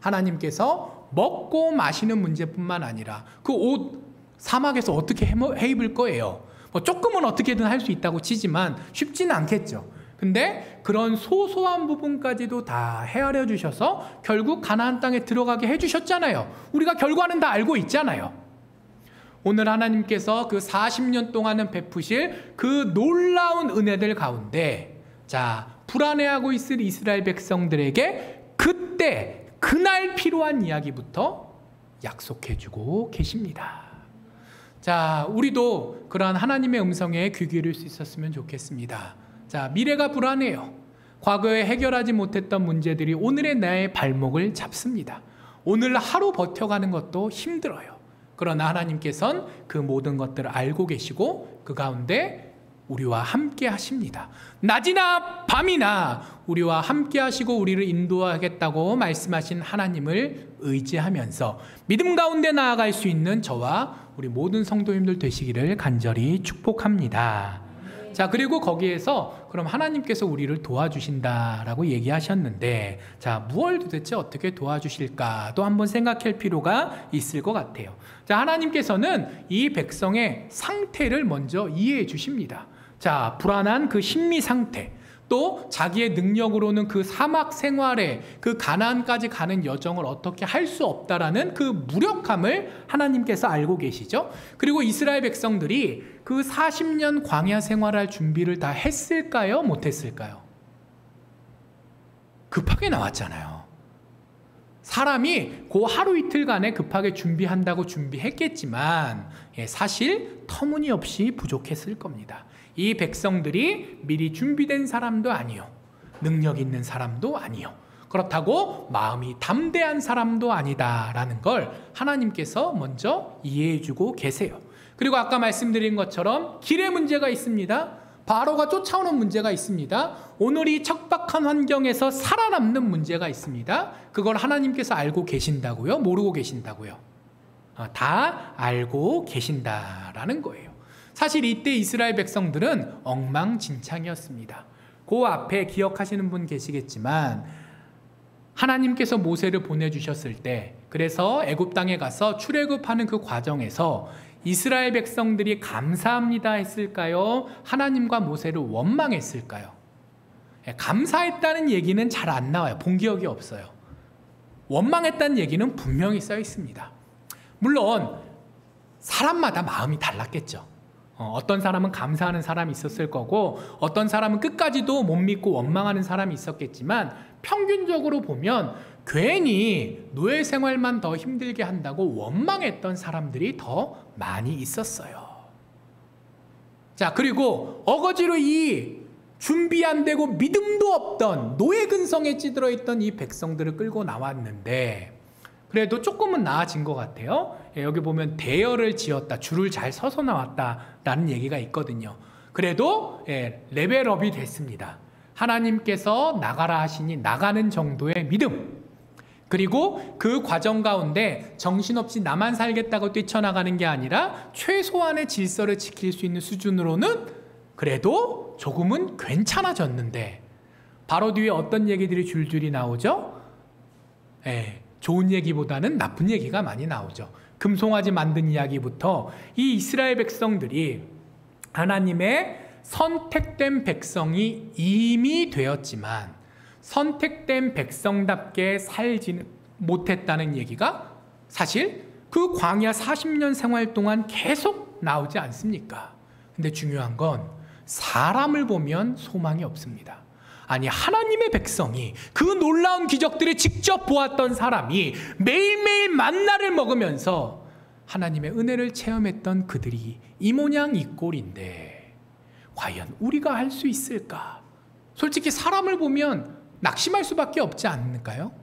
하나님께서 먹고 마시는 문제뿐만 아니라 그 옷 사막에서 어떻게 해 입을 거예요. 뭐 조금은 어떻게든 할 수 있다고 치지만 쉽지는 않겠죠. 근데 그런 소소한 부분까지도 다 헤아려 주셔서 결국 가나안 땅에 들어가게 해주셨잖아요. 우리가 결과는 다 알고 있잖아요. 오늘 하나님께서 그 40년 동안은 베푸실 그 놀라운 은혜들 가운데 자, 불안해하고 있을 이스라엘 백성들에게 그때 그날 필요한 이야기부터 약속해주고 계십니다. 자, 우리도 그러한 하나님의 음성에 귀 기울일 수 있었으면 좋겠습니다. 자, 미래가 불안해요. 과거에 해결하지 못했던 문제들이 오늘의 나의 발목을 잡습니다. 오늘 하루 버텨가는 것도 힘들어요. 그러나 하나님께서는 그 모든 것들을 알고 계시고 그 가운데 우리와 함께 하십니다. 낮이나 밤이나 우리와 함께 하시고 우리를 인도하겠다고 말씀하신 하나님을 의지하면서 믿음 가운데 나아갈 수 있는 저와 우리 모든 성도님들 되시기를 간절히 축복합니다. 자, 그리고 거기에서 그럼 하나님께서 우리를 도와주신다라고 얘기하셨는데, 자, 무엇을 도대체 어떻게 도와주실까도 한번 생각할 필요가 있을 것 같아요. 자, 하나님께서는 이 백성의 상태를 먼저 이해해 주십니다. 자, 불안한 그 심리 상태, 또 자기의 능력으로는 그 사막 생활에 그 가나안까지 가는 여정을 어떻게 할 수 없다라는 그 무력함을 하나님께서 알고 계시죠. 그리고 이스라엘 백성들이 그 40년 광야 생활할 준비를 다 했을까요? 못했을까요? 급하게 나왔잖아요. 사람이 그 하루 이틀간에 급하게 준비한다고 준비했겠지만 사실 터무니없이 부족했을 겁니다. 이 백성들이 미리 준비된 사람도 아니요, 능력 있는 사람도 아니요, 그렇다고 마음이 담대한 사람도 아니다라는 걸 하나님께서 먼저 이해해주고 계세요. 그리고 아까 말씀드린 것처럼 길에 문제가 있습니다. 바로가 쫓아오는 문제가 있습니다. 오늘 이 척박한 환경에서 살아남는 문제가 있습니다. 그걸 하나님께서 알고 계신다고요? 모르고 계신다고요? 다 알고 계신다라는 거예요. 사실 이때 이스라엘 백성들은 엉망진창이었습니다. 그 앞에 기억하시는 분 계시겠지만 하나님께서 모세를 보내주셨을 때, 그래서 애굽 땅에 가서 출애굽하는 그 과정에서 이스라엘 백성들이 감사합니다 했을까요? 하나님과 모세를 원망했을까요? 감사했다는 얘기는 잘 안 나와요. 본 기억이 없어요. 원망했다는 얘기는 분명히 써 있습니다. 물론 사람마다 마음이 달랐겠죠. 어떤 사람은 감사하는 사람이 있었을 거고 어떤 사람은 끝까지도 못 믿고 원망하는 사람이 있었겠지만 평균적으로 보면 괜히 노예 생활만 더 힘들게 한다고 원망했던 사람들이 더 많이 있었어요. 자, 그리고 어거지로 이 준비 안 되고 믿음도 없던 노예 근성에 찌들어 있던 이 백성들을 끌고 나왔는데 그래도 조금은 나아진 것 같아요. 여기 보면 대열을 지었다, 줄을 잘 서서 나왔다라는 얘기가 있거든요. 그래도 레벨업이 됐습니다. 하나님께서 나가라 하시니 나가는 정도의 믿음, 그리고 그 과정 가운데 정신없이 나만 살겠다고 뛰쳐나가는 게 아니라 최소한의 질서를 지킬 수 있는 수준으로는 그래도 조금은 괜찮아졌는데, 바로 뒤에 어떤 얘기들이 줄줄이 나오죠? 좋은 얘기보다는 나쁜 얘기가 많이 나오죠. 금송아지 만든 이야기부터 이 이스라엘 백성들이 하나님의 선택된 백성이 이미 되었지만 선택된 백성답게 살지는 못했다는 얘기가 사실 그 광야 40년 생활 동안 계속 나오지 않습니까? 근데 중요한 건 사람을 보면 소망이 없습니다. 아니, 하나님의 백성이 그 놀라운 기적들을 직접 보았던 사람이 매일매일 만나를 먹으면서 하나님의 은혜를 체험했던 그들이 이 모양 이 꼴인데 과연 우리가 할 수 있을까? 솔직히 사람을 보면 낙심할 수밖에 없지 않을까요?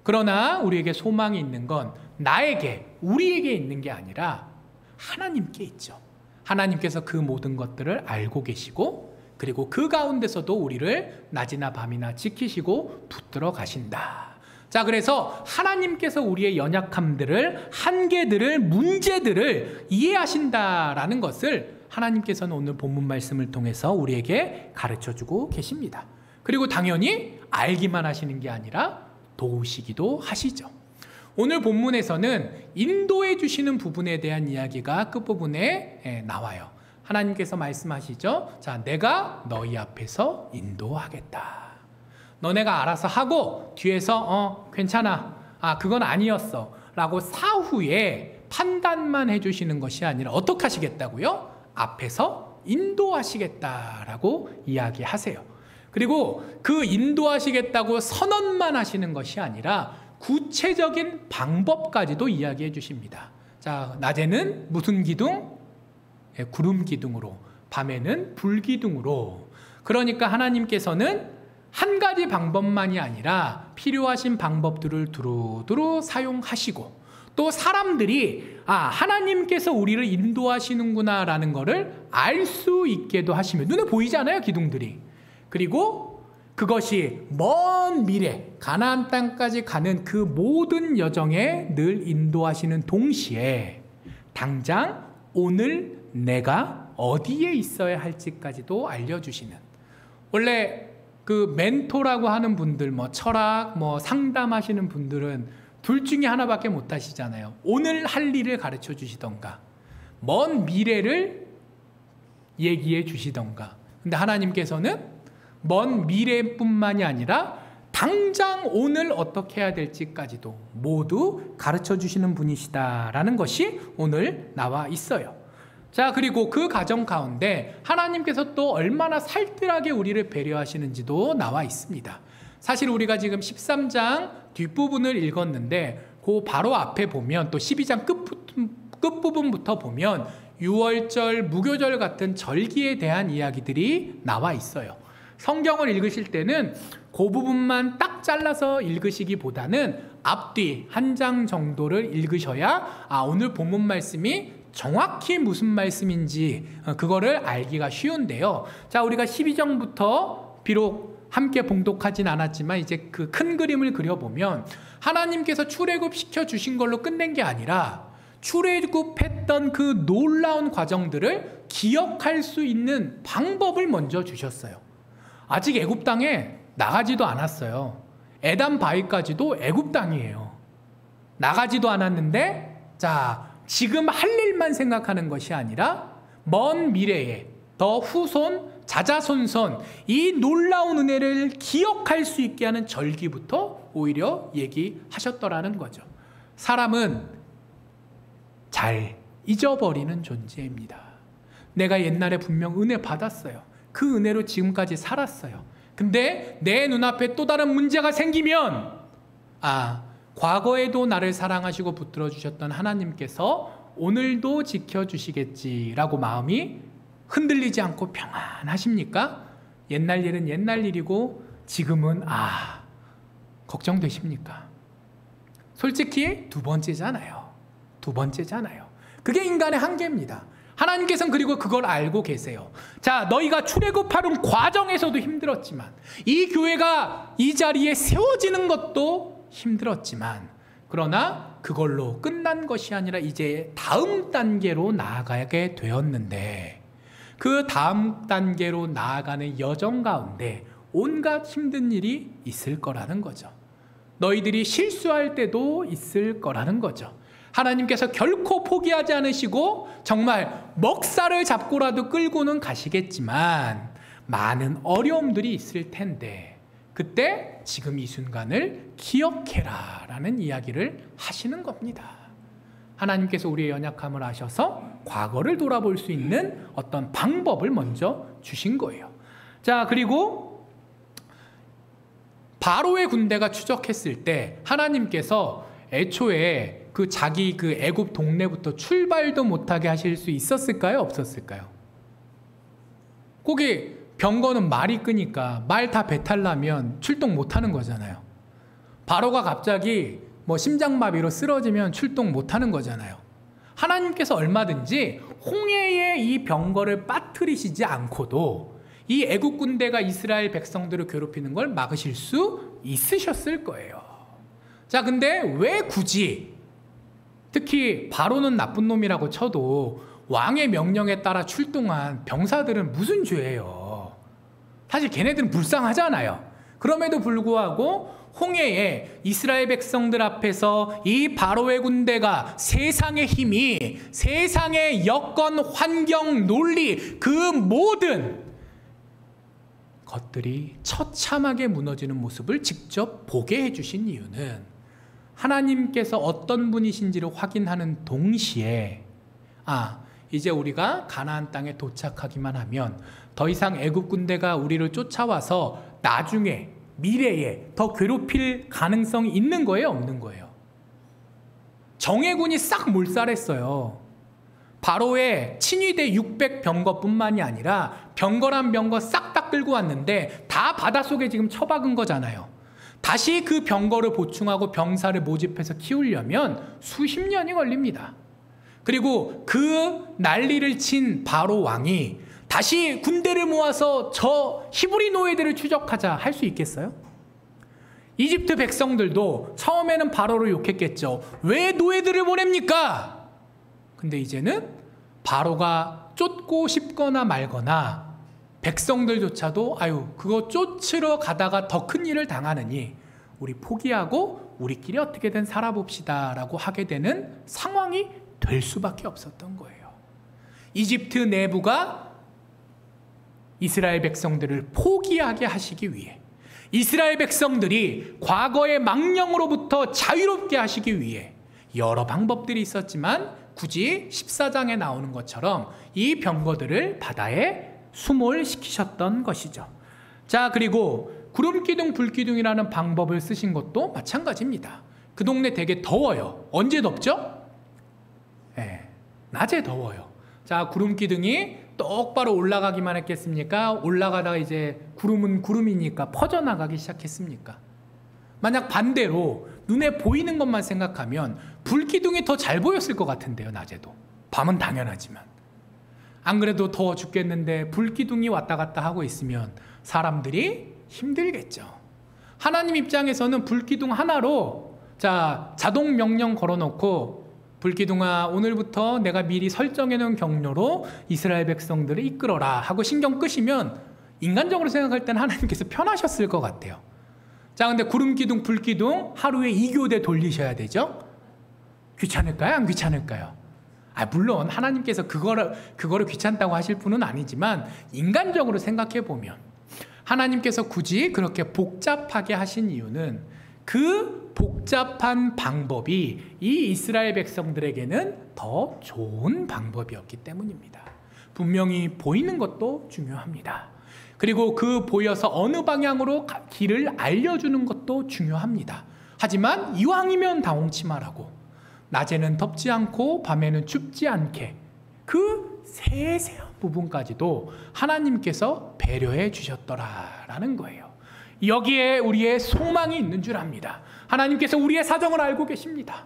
그러나 우리에게 소망이 있는 건 나에게, 우리에게 있는 게 아니라 하나님께 있죠. 하나님께서 그 모든 것들을 알고 계시고 그리고 그 가운데서도 우리를 낮이나 밤이나 지키시고 붙들어 가신다. 자, 그래서 하나님께서 우리의 연약함들을, 한계들을, 문제들을 이해하신다라는 것을 하나님께서는 오늘 본문 말씀을 통해서 우리에게 가르쳐주고 계십니다. 그리고 당연히 알기만 하시는 게 아니라 도우시기도 하시죠. 오늘 본문에서는 인도해 주시는 부분에 대한 이야기가 끝부분에 나와요. 하나님께서 말씀하시죠. 자, 내가 너희 앞에서 인도하겠다. 너네가 알아서 하고 뒤에서 괜찮아, 그건 아니었어 라고 사후에 판단만 해주시는 것이 아니라 어떻게 하시겠다고요? 앞에서 인도하시겠다라고 이야기하세요. 그리고 그 인도하시겠다고 선언만 하시는 것이 아니라 구체적인 방법까지도 이야기해 주십니다. 자, 낮에는 무슨 기둥? 구름 기둥으로, 밤에는 불 기둥으로. 그러니까 하나님께서는 한 가지 방법만이 아니라 필요하신 방법들을 두루두루 사용하시고, 또 사람들이 하나님께서 우리를 인도하시는구나 라는 거를 알 수 있게도 하시며, 눈에 보이잖아요, 기둥들이. 그리고 그것이 먼 미래 가나안 땅까지 가는 그 모든 여정에 늘 인도하시는 동시에 당장 오늘 내가 어디에 있어야 할지까지도 알려주시는, 원래 그 멘토라고 하는 분들, 철학, 상담하시는 분들은 둘 중에 하나밖에 못 하시잖아요. 오늘 할 일을 가르쳐 주시던가, 먼 미래를 얘기해 주시던가. 근데 하나님께서는 먼 미래뿐만이 아니라 당장 오늘 어떻게 해야 될지까지도 모두 가르쳐 주시는 분이시다라는 것이 오늘 나와 있어요. 자, 그리고 그 가정 가운데 하나님께서 또 얼마나 살뜰하게 우리를 배려하시는지도 나와 있습니다. 사실 우리가 지금 13장 뒷부분을 읽었는데 그 바로 앞에 보면, 또 12장 끝부분부터 보면 유월절, 무교절 같은 절기에 대한 이야기들이 나와 있어요. 성경을 읽으실 때는 그 부분만 딱 잘라서 읽으시기보다는 앞뒤 한 장 정도를 읽으셔야 오늘 본문 말씀이 정확히 무슨 말씀인지 그거를 알기가 쉬운데요. 자, 우리가 12장부터 비록 함께 봉독하진 않았지만 이제 그 큰 그림을 그려보면, 하나님께서 출애굽시켜 주신 걸로 끝낸 게 아니라 출애굽했던 그 놀라운 과정들을 기억할 수 있는 방법을 먼저 주셨어요. 아직 애굽 땅에 나가지도 않았어요. 에단 바위까지도 애굽 땅이에요. 나가지도 않았는데, 자, 지금 할 일만 생각하는 것이 아니라 먼 미래에 더 후손, 자자손손 이 놀라운 은혜를 기억할 수 있게 하는 절기부터 오히려 얘기하셨더라는 거죠. 사람은 잘 잊어버리는 존재입니다. 내가 옛날에 분명 은혜 받았어요. 그 은혜로 지금까지 살았어요. 근데 내 눈앞에 또 다른 문제가 생기면 과거에도 나를 사랑하시고 붙들어 주셨던 하나님께서 오늘도 지켜주시겠지라고 마음이 흔들리지 않고 평안하십니까? 옛날 일은 옛날 일이고 지금은 걱정되십니까? 솔직히 두 번째잖아요. 그게 인간의 한계입니다. 하나님께서는 그리고 그걸 알고 계세요. 자, 너희가 출애굽하는 과정에서도 힘들었지만, 이 교회가 이 자리에 세워지는 것도 힘들었지만, 그러나 그걸로 끝난 것이 아니라 이제 다음 단계로 나아가게 되었는데, 그 다음 단계로 나아가는 여정 가운데 온갖 힘든 일이 있을 거라는 거죠. 너희들이 실수할 때도 있을 거라는 거죠. 하나님께서 결코 포기하지 않으시고 정말 먹살을 잡고라도 끌고는 가시겠지만 많은 어려움들이 있을 텐데, 그때 지금 이 순간을 기억해라 라는 이야기를 하시는 겁니다. 하나님께서 우리의 연약함을 아셔서 과거를 돌아볼 수 있는 어떤 방법을 먼저 주신 거예요. 자, 그리고 바로의 군대가 추적했을 때 하나님께서 애초에 자기 애굽 동네부터 출발도 못하게 하실 수 있었을까요? 없었을까요? 거기 병거는 말이 끄니까 말 다 배탈 나면 출동 못하는 거잖아요. 바로가 갑자기 심장마비로 쓰러지면 출동 못하는 거잖아요. 하나님께서 얼마든지 홍해의 이 병거를 빠뜨리시지 않고도 이 애국 군대가 이스라엘 백성들을 괴롭히는 걸 막으실 수 있으셨을 거예요. 자, 근데 왜 굳이, 특히 바로는 나쁜 놈이라고 쳐도 왕의 명령에 따라 출동한 병사들은 무슨 죄예요? 사실 걔네들은 불쌍하잖아요. 그럼에도 불구하고 홍해에 이스라엘 백성들 앞에서 이 바로의 군대가 세상의 힘이, 세상의 여건, 환경, 논리, 그 모든 것들이 처참하게 무너지는 모습을 직접 보게 해주신 이유는 하나님께서 어떤 분이신지를 확인하는 동시에 이제 우리가 가나안 땅에 도착하기만 하면 더 이상 애굽 군대가 우리를 쫓아와서 나중에 미래에 더 괴롭힐 가능성이 있는 거예요, 없는 거예요? 정예군이 싹 몰살했어요. 바로의 친위대 600병거뿐만이 아니라 병거란 병거 싹 다 끌고 왔는데 다 바닷속에 지금 처박은 거잖아요. 다시 그 병거를 보충하고 병사를 모집해서 키우려면 수십 년이 걸립니다. 그리고 그 난리를 친 바로 왕이 다시 군대를 모아서 저 히브리 노예들을 추적하자 할 수 있겠어요? 이집트 백성들도 처음에는 바로를 욕했겠죠. 왜 노예들을 보냅니까? 근데 이제는 바로가 쫓고 싶거나 말거나 백성들조차도 아유 그거 쫓으러 가다가 더 큰 일을 당하느니 우리 포기하고 우리끼리 어떻게든 살아봅시다 라고 하게 되는 상황이 될 수밖에 없었던 거예요. 이집트 내부가 이스라엘 백성들을 포기하게 하시기 위해, 이스라엘 백성들이 과거의 망령으로부터 자유롭게 하시기 위해 여러 방법들이 있었지만 굳이 14장에 나오는 것처럼 이 병거들을 바다에 수몰시키셨던 것이죠. 자, 그리고 구름기둥 불기둥이라는 방법을 쓰신 것도 마찬가지입니다. 그 동네 되게 더워요. 언제 덥죠? 낮에 더워요. 자, 구름기둥이 똑바로 올라가기만 했겠습니까? 올라가다가 이제 구름은 구름이니까 퍼져나가기 시작했습니까? 만약 반대로 눈에 보이는 것만 생각하면 불기둥이 더 잘 보였을 것 같은데요. 낮에도. 밤은 당연하지만. 안 그래도 더워 죽겠는데 불기둥이 왔다 갔다 하고 있으면 사람들이 힘들겠죠. 하나님 입장에서는 불기둥 하나로 자, 자동 명령 걸어놓고 불기둥아 오늘부터 내가 미리 설정해놓은 경로로 이스라엘 백성들을 이끌어라 하고 신경 끄시면 인간적으로 생각할 때는 하나님께서 편하셨을 것 같아요. 자, 근데 구름기둥 불기둥 하루에 2교대 돌리셔야 되죠. 귀찮을까요? 안 귀찮을까요? 물론 하나님께서 그거를 귀찮다고 하실 분은 아니지만 인간적으로 생각해 보면 하나님께서 굳이 그렇게 복잡하게 하신 이유는 그 복잡한 방법이 이 이스라엘 백성들에게는 더 좋은 방법이었기 때문입니다. 분명히 보이는 것도 중요합니다. 그리고 그 보여서 어느 방향으로 길을 알려주는 것도 중요합니다. 하지만 이왕이면 다홍치 말라고 낮에는 덥지 않고 밤에는 춥지 않게 그 세세한 부분까지도 하나님께서 배려해 주셨더라라는 거예요. 여기에 우리의 소망이 있는 줄 압니다. 하나님께서 우리의 사정을 알고 계십니다.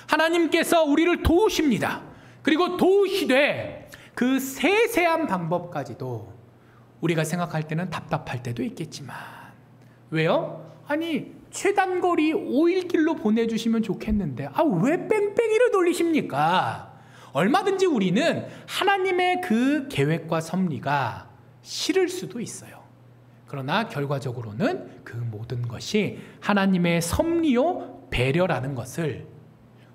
하나님께서 우리를 도우십니다. 그리고 도우시되 그 세세한 방법까지도 우리가 생각할 때는 답답할 때도 있겠지만 왜요? 아니 최단거리 5일길로 보내주시면 좋겠는데 왜 뺑뺑이를 돌리십니까? 얼마든지 우리는 하나님의 그 계획과 섭리가 싫을 수도 있어요. 그러나 결과적으로는 그 모든 것이 하나님의 섭리요 배려라는 것을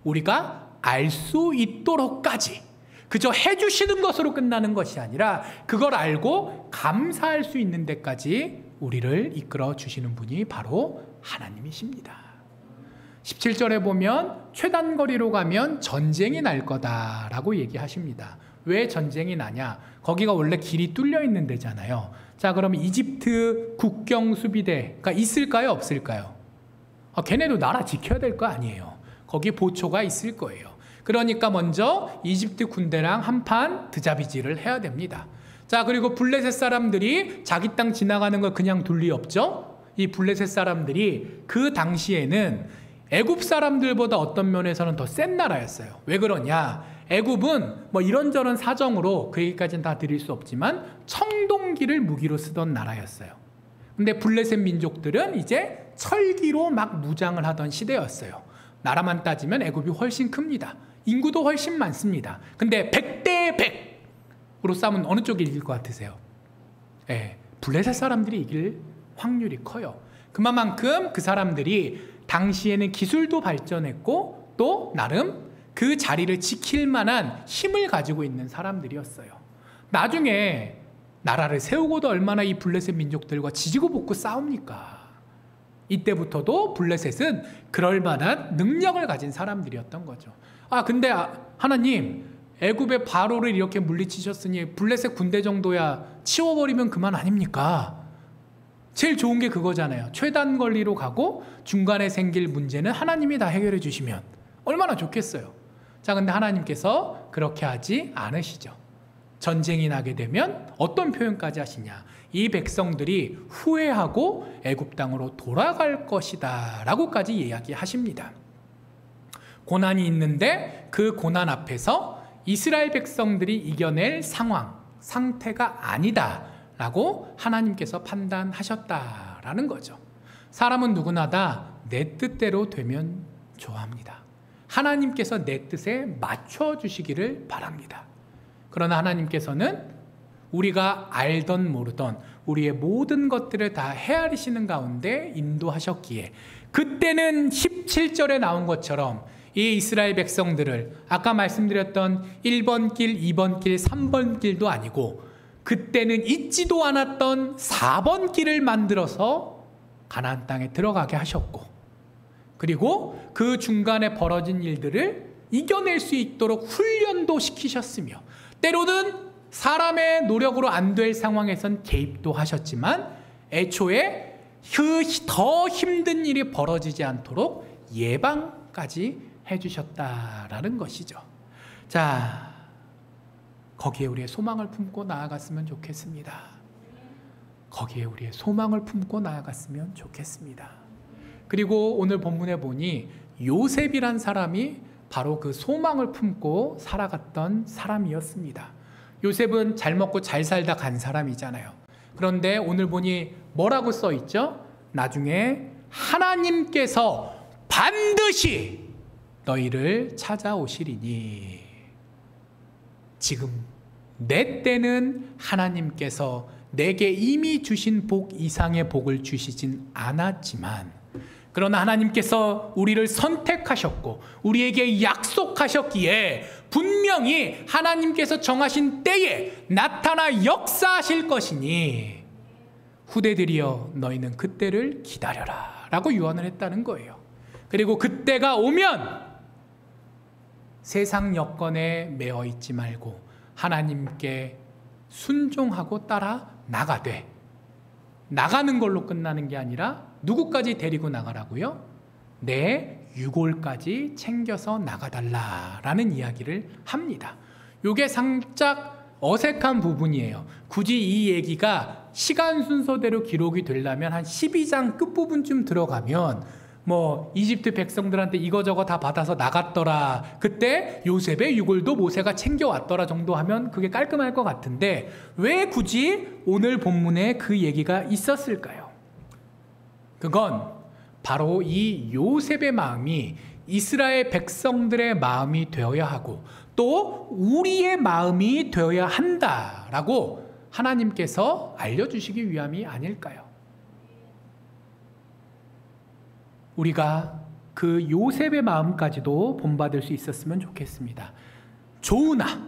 우리가 알 수 있도록까지 그저 해주시는 것으로 끝나는 것이 아니라 그걸 알고 감사할 수 있는 데까지 우리를 이끌어 주시는 분이 바로 하나님이십니다. 17절에 보면 최단거리로 가면 전쟁이 날 거다라고 얘기하십니다. 왜 전쟁이 나냐? 거기가 원래 길이 뚫려 있는 데잖아요. 자, 그럼 이집트 국경 수비대가 있을까요? 없을까요? 걔네도 나라 지켜야 될 거 아니에요. 거기 보초가 있을 거예요. 그러니까 먼저 이집트 군대랑 한판 드자비질을 해야 됩니다. 자, 그리고 블레셋 사람들이 자기 땅 지나가는 걸 그냥 둘 리 없죠. 이 블레셋 사람들이 그 당시에는 애굽 사람들보다 어떤 면에서는 더 센 나라였어요. 왜 그러냐? 애굽은 뭐 이런저런 사정으로 그 얘기까지는 다 드릴 수 없지만 청동기를 무기로 쓰던 나라였어요. 근데 블레셋 민족들은 이제 철기로 막 무장을 하던 시대였어요. 나라만 따지면 애굽이 훨씬 큽니다. 인구도 훨씬 많습니다. 근데 100대 100으로 싸우면 어느 쪽이 이길 것 같으세요? 블레셋 사람들이 이길 확률이 커요. 그만큼 그 사람들이 당시에는 기술도 발전했고 또 나름 그 자리를 지킬 만한 힘을 가지고 있는 사람들이었어요. 나중에 나라를 세우고도 얼마나 이 블레셋 민족들과 지지고 볶고 싸웁니까? 이때부터도 블레셋은 그럴 만한 능력을 가진 사람들이었던 거죠. 근데 하나님, 애굽의 바로를 이렇게 물리치셨으니 블레셋 군대 정도야 치워버리면 그만 아닙니까? 제일 좋은 게 그거잖아요. 최단거리로 가고 중간에 생길 문제는 하나님이 다 해결해 주시면 얼마나 좋겠어요. 자, 근데 하나님께서 그렇게 하지 않으시죠. 전쟁이 나게 되면 어떤 표현까지 하시냐? 이 백성들이 후회하고 애굽 땅으로 돌아갈 것이다 라고까지 이야기하십니다. 고난이 있는데 그 고난 앞에서 이스라엘 백성들이 이겨낼 상태가 아니다 라고 하나님께서 판단하셨다라는 거죠. 사람은 누구나 다 내 뜻대로 되면 좋아합니다. 하나님께서 내 뜻에 맞춰주시기를 바랍니다. 그러나 하나님께서는 우리가 알던 모르던 우리의 모든 것들을 다 헤아리시는 가운데 인도하셨기에 그때는 17절에 나온 것처럼 이 이스라엘 백성들을 아까 말씀드렸던 1번 길, 2번 길, 3번 길도 아니고 그때는 잊지도 않았던 4번 길을 만들어서 가나안 땅에 들어가게 하셨고 그리고 그 중간에 벌어진 일들을 이겨낼 수 있도록 훈련도 시키셨으며 때로는 사람의 노력으로 안 될 상황에선 개입도 하셨지만 애초에 그 더 힘든 일이 벌어지지 않도록 예방까지 해주셨다라는 것이죠. 자, 거기에 우리의 소망을 품고 나아갔으면 좋겠습니다. 거기에 우리의 소망을 품고 나아갔으면 좋겠습니다. 그리고 오늘 본문에 보니 요셉이란 사람이 바로 그 소망을 품고 살아갔던 사람이었습니다. 요셉은 잘 먹고 잘 살다 간 사람이잖아요. 그런데 오늘 보니 뭐라고 써 있죠? 나중에 하나님께서 반드시 너희를 찾아오시리니 지금 내 때는 하나님께서 내게 이미 주신 복 이상의 복을 주시진 않았지만 그러나 하나님께서 우리를 선택하셨고 우리에게 약속하셨기에 분명히 하나님께서 정하신 때에 나타나 역사하실 것이니 후대들이여 너희는 그때를 기다려라 라고 유언을 했다는 거예요. 그리고 그때가 오면 세상 여건에 매어 있지 말고 하나님께 순종하고 따라 나가되 나가는 걸로 끝나는 게 아니라 누구까지 데리고 나가라고요? 내 유골까지 챙겨서 나가달라라는 이야기를 합니다. 이게 살짝 어색한 부분이에요. 굳이 이 얘기가 시간 순서대로 기록이 되려면 한 12장 끝부분쯤 들어가면 뭐 이집트 백성들한테 이거저거 다 받아서 나갔더라. 그때 요셉의 유골도 모세가 챙겨왔더라 정도 하면 그게 깔끔할 것 같은데 왜 굳이 오늘 본문에 그 얘기가 있었을까요? 그건 바로 이 요셉의 마음이 이스라엘 백성들의 마음이 되어야 하고 또 우리의 마음이 되어야 한다라고 하나님께서 알려주시기 위함이 아닐까요? 우리가 그 요셉의 마음까지도 본받을 수 있었으면 좋겠습니다. 좋으나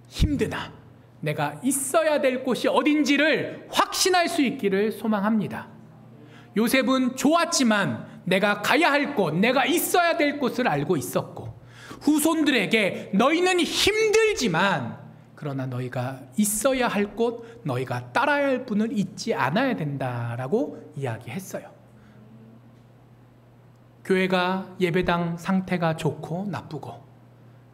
힘드나 내가 있어야 될 곳이 어딘지를 확신할 수 있기를 소망합니다. 요셉은 좋았지만 내가 가야 할 곳, 내가 있어야 될 곳을 알고 있었고 후손들에게 너희는 힘들지만 그러나 너희가 있어야 할 곳, 너희가 따라야 할 분을 잊지 않아야 된다라고 이야기했어요. 교회가 예배당 상태가 좋고 나쁘고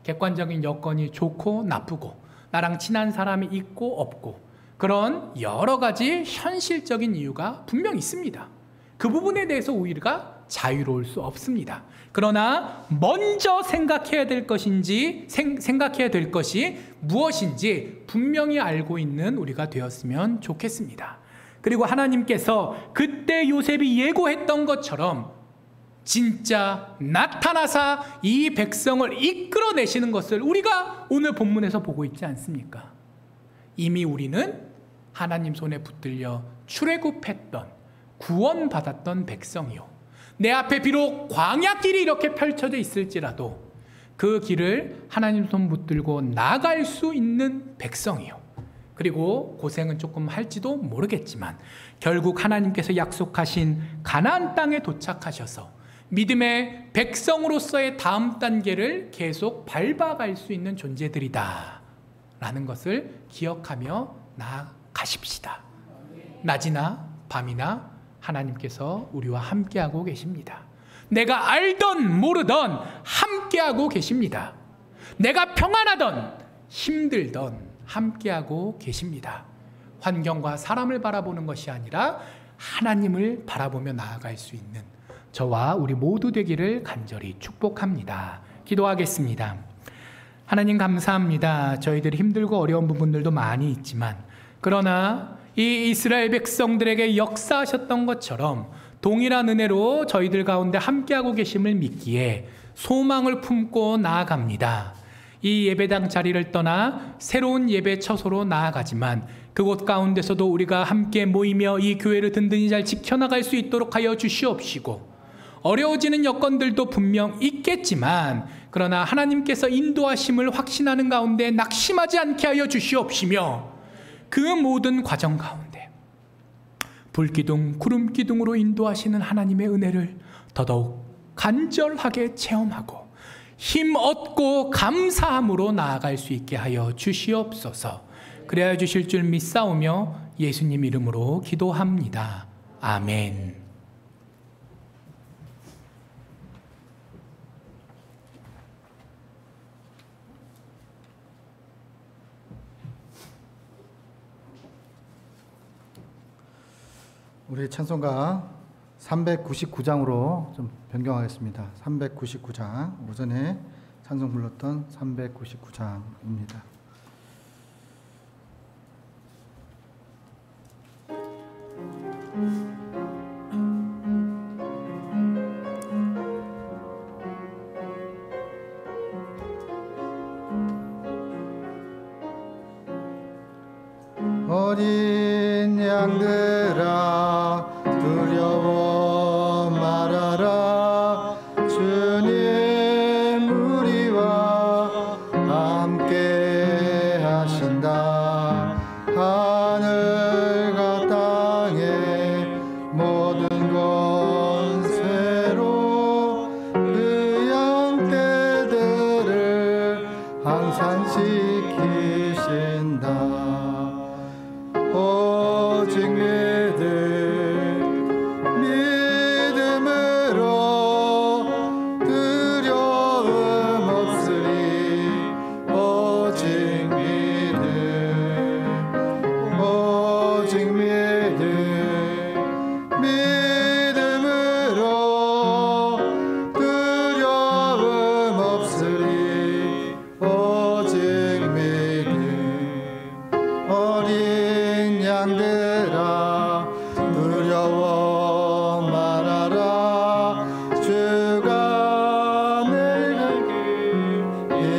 객관적인 여건이 좋고 나쁘고 나랑 친한 사람이 있고 없고 그런 여러 가지 현실적인 이유가 분명 있습니다. 그 부분에 대해서 우리가 자유로울 수 없습니다. 그러나 먼저 생각해야 될 것이 무엇인지 분명히 알고 있는 우리가 되었으면 좋겠습니다. 그리고 하나님께서 그때 요셉이 예고했던 것처럼 진짜 나타나사 이 백성을 이끌어내시는 것을 우리가 오늘 본문에서 보고 있지 않습니까? 이미 우리는 하나님 손에 붙들려 출애굽했던 구원받았던 백성이요. 내 앞에 비록 광야길이 이렇게 펼쳐져 있을지라도 그 길을 하나님 손 붙들고 나갈 수 있는 백성이요. 그리고 고생은 조금 할지도 모르겠지만 결국 하나님께서 약속하신 가나안 땅에 도착하셔서 믿음의 백성으로서의 다음 단계를 계속 밟아갈 수 있는 존재들이다 라는 것을 기억하며 나아가십시다. 낮이나 밤이나 하나님께서 우리와 함께하고 계십니다. 내가 알던 모르던 함께하고 계십니다. 내가 평안하던 힘들던 함께하고 계십니다. 환경과 사람을 바라보는 것이 아니라 하나님을 바라보며 나아갈 수 있는 저와 우리 모두 되기를 간절히 축복합니다. 기도하겠습니다. 하나님 감사합니다. 저희들이 힘들고 어려운 부분들도 많이 있지만 그러나 이 이스라엘 백성들에게 역사하셨던 것처럼 동일한 은혜로 저희들 가운데 함께하고 계심을 믿기에 소망을 품고 나아갑니다. 이 예배당 자리를 떠나 새로운 예배 처소로 나아가지만 그곳 가운데서도 우리가 함께 모이며 이 교회를 든든히 잘 지켜나갈 수 있도록 하여 주시옵시고, 어려워지는 여건들도 분명 있겠지만 그러나 하나님께서 인도하심을 확신하는 가운데 낙심하지 않게 하여 주시옵시며, 그 모든 과정 가운데 불기둥 구름기둥으로 인도하시는 하나님의 은혜를 더더욱 간절하게 체험하고 힘 얻고 감사함으로 나아갈 수 있게 하여 주시옵소서. 그래야 주실 줄 믿사오며 예수님 이름으로 기도합니다. 아멘. 우리 찬송가 399장으로 좀 변경하겠습니다. 399장, 오전에 찬송 불렀던 399장입니다. 어린 양들아 두려워 말아라. 주님 우리와 함께 하신다. 하늘과 땅의 모든 권세로 그 양떼들을 항상 지키신다. 오직 믿음으로 두려움 없으리. 오직 믿음으로 두려움 없으리. 오직 어린 양들아 두려워 말아라. 주가 내게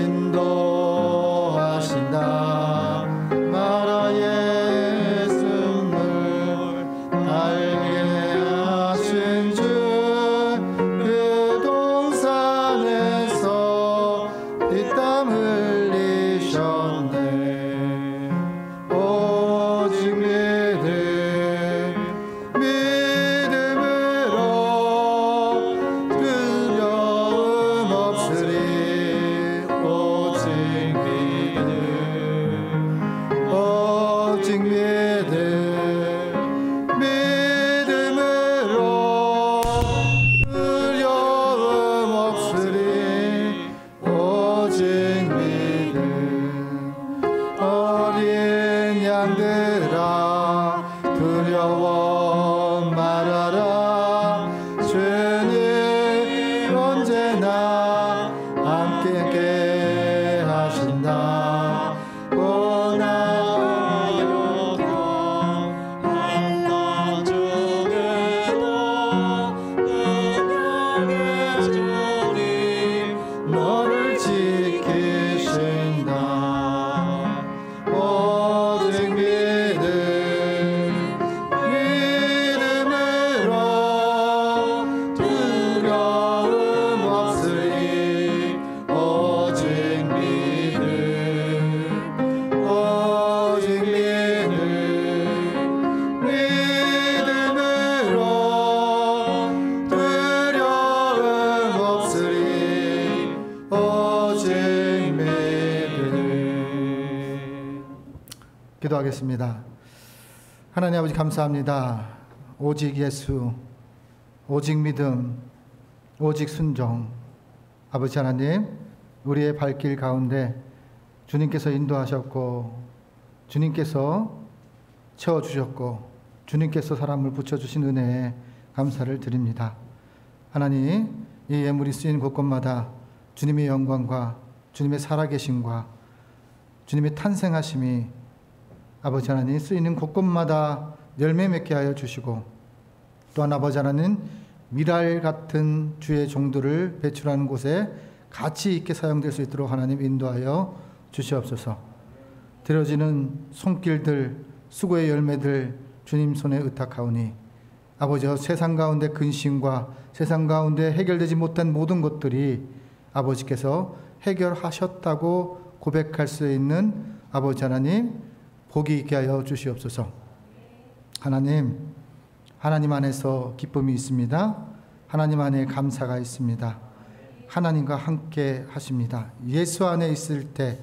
인도하신다. 나라 예수를 알게 하신 주 그 동산에서 피땀 흘리셨네. 오직 믿음으로 두려움 없으리. 오직 믿음으로 두려움 없으리. 오직 어린 양들아 두려워 말아라. 주님 언제나 함께 하신다. 고난여도 환난 중에도 능력의 주님 너를 지키신다. 오직 믿음으로 두려움 없으리. 오직 믿음으로 두려움 없으리. 오직 기도하겠습니다. 하나님 아버지 감사합니다. 오직 예수, 오직 믿음, 오직 순종. 아버지 하나님, 우리의 발길 가운데 주님께서 인도하셨고 주님께서 채워주셨고 주님께서 사람을 붙여주신 은혜에 감사를 드립니다. 하나님, 이 예물이 쓰인 곳곳마다 주님의 영광과 주님의 살아계심과 주님의 탄생하심이 아버지 하나님 쓰이는 곳곳마다 열매 맺게 하여 주시고 또한 아버지 하나님 미랄 같은 주의 종들을 배출하는 곳에 가치 있게 사용될 수 있도록 하나님 인도하여 주시옵소서. 들어지는 손길들, 수고의 열매들 주님 손에 의탁하오니 아버지여 세상 가운데 근심과 세상 가운데 해결되지 못한 모든 것들이 아버지께서 해결하셨다고 고백할 수 있는 아버지 하나님 복이 있게 하여 주시옵소서. 하나님 안에서 기쁨이 있습니다. 하나님 안에 감사가 있습니다. 하나님과 함께 하십니다. 예수 안에 있을 때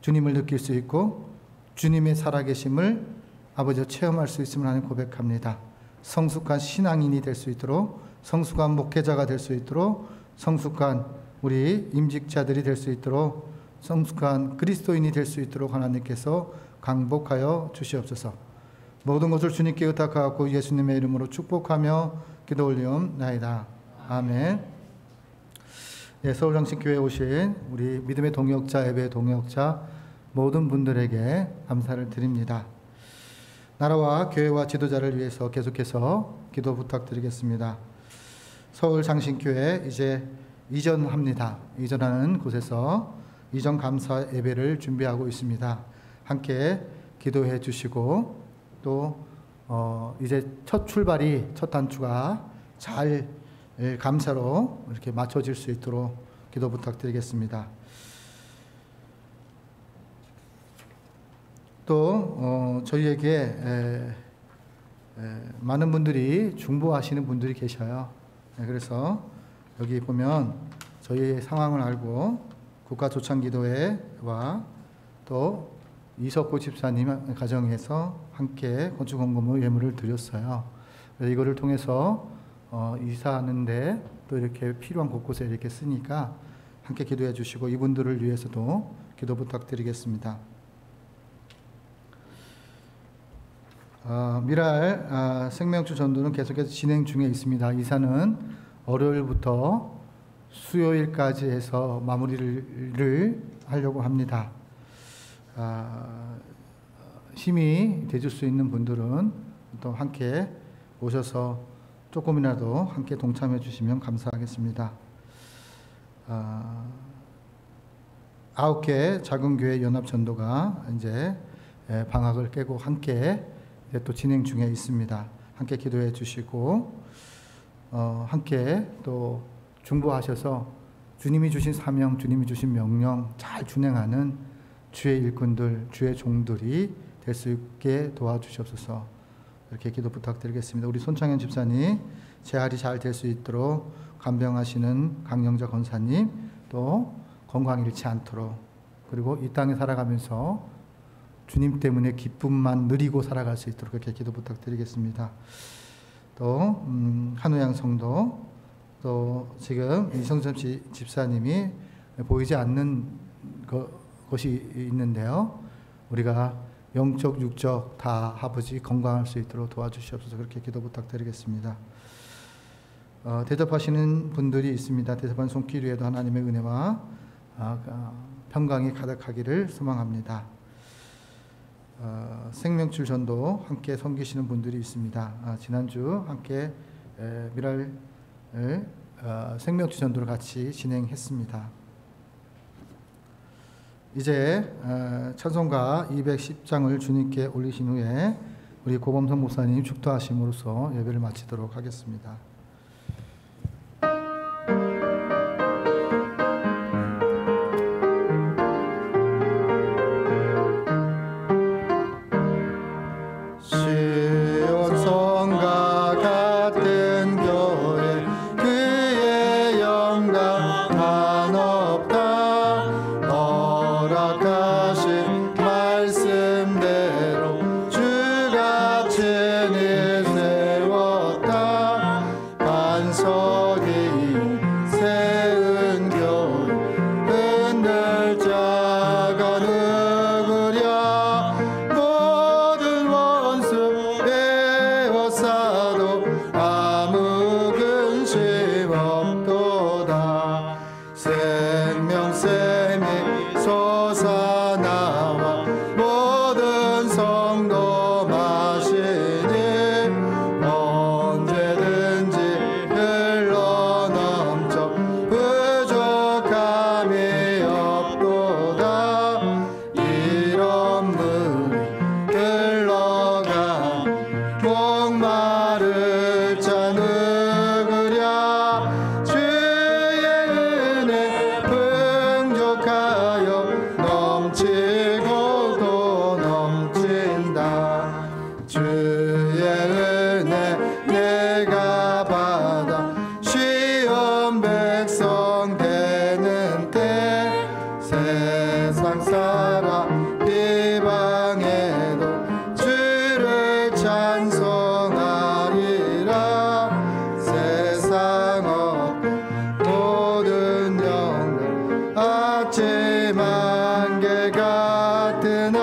주님을 느낄 수 있고 주님의 살아계심을 아버지와 체험할 수 있음을 하나님 고백합니다. 성숙한 신앙인이 될 수 있도록, 성숙한 목회자가 될 수 있도록, 성숙한 우리 임직자들이 될 수 있도록, 성숙한 그리스도인이 될 수 있도록 하나님께서 강복하여 주시옵소서. 모든 것을 주님께 의탁하고 예수님의 이름으로 축복하며 기도 올리옵나이다. 아멘. 예, 서울장신교회에 오신 우리 믿음의 동역자, 예배의 동역자 모든 분들에게 감사를 드립니다. 나라와 교회와 지도자를 위해서 계속해서 기도 부탁드리겠습니다. 서울장신교회 이제 이전합니다. 이전하는 곳에서 이전 감사 예배를 준비하고 있습니다. 함께 기도해 주시고 또 이제 첫 출발이 첫 단추가 잘 감사로 이렇게 맞춰질 수 있도록 기도 부탁드리겠습니다. 또 저희에게 많은 분들이 중보하시는 분들이 계셔요. 그래서 여기 보면 저희의 상황을 알고 국가조창기도회와 또 이석호 집사님 가정에서 함께 건축헌금을 예물을 드렸어요. 그래서 이거를 통해서 이사하는데 또 이렇게 필요한 곳곳에 이렇게 쓰니까 함께 기도해 주시고 이분들을 위해서도 기도 부탁드리겠습니다. 미랄 생명주 전도는 계속해서 진행 중에 있습니다. 이사는 월요일부터 수요일까지 해서 마무리를 하려고 합니다. 힘이 돼줄 수 있는 분들은 또 함께 오셔서 조금이라도 함께 동참해 주시면 감사하겠습니다. 9개 작은 교회 연합 전도가 이제 방학을 깨고 함께 또 진행 중에 있습니다. 함께 기도해 주시고 함께 또 중보하셔서 주님이 주신 사명, 주님이 주신 명령 잘 준행하는 주의 일꾼들, 주의 종들이 될 수 있게 도와주시옵소서. 이렇게 기도 부탁드리겠습니다. 우리 손창현 집사님 재활이 잘 될 수 있도록 간병하시는 강영자 권사님 또 건강 잃지 않도록 그리고 이 땅에 살아가면서 주님 때문에 기쁨만 누리고 살아갈 수 있도록 이렇게 기도 부탁드리겠습니다. 또 한우양 성도 또 지금 이성점 집사님이 보이지 않는 것이 있는데요. 우리가 영적 육적 다 아버지 건강할 수 있도록 도와주시옵소서. 그렇게 기도 부탁드리겠습니다. 대접하시는 분들이 있습니다. 대접한 손길 위에도 하나님의 은혜와 평강이 가득하기를 소망합니다. 생명줄 전도 함께 섬기시는 분들이 있습니다. 지난주 함께 미랄 생명줄 전도를 같이 진행했습니다. 이제 찬송가 210장을 주님께 올리신 후에 우리 고범성 목사님 축도하심으로써 예배를 마치도록 하겠습니다. 찬송하리라. 세상 없는 모든 영광 아침 안개 같으나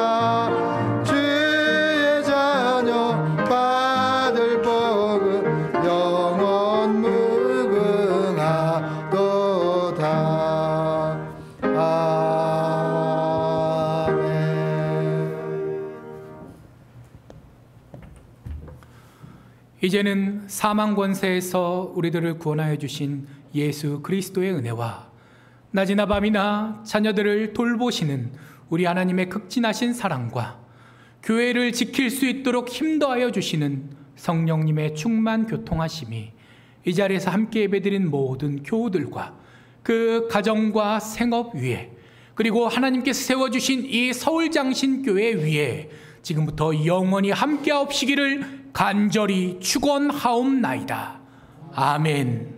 주의 자녀 받을 복은 영원 무궁하도다. 아멘. 이제는 사망 권세에서 우리들을 구원하여 주신 예수 그리스도의 은혜와 낮이나 밤이나 자녀들을 돌보시는 우리 하나님의 극진하신 사랑과 교회를 지킬 수 있도록 힘더하여 주시는 성령님의 충만 교통하심이 이 자리에서 함께 예배드린 모든 교우들과 그 가정과 생업 위에, 그리고 하나님께서 세워주신 이 서울장신교회 위에 지금부터 영원히 함께하옵시기를 간절히 축원하옵나이다. 아멘.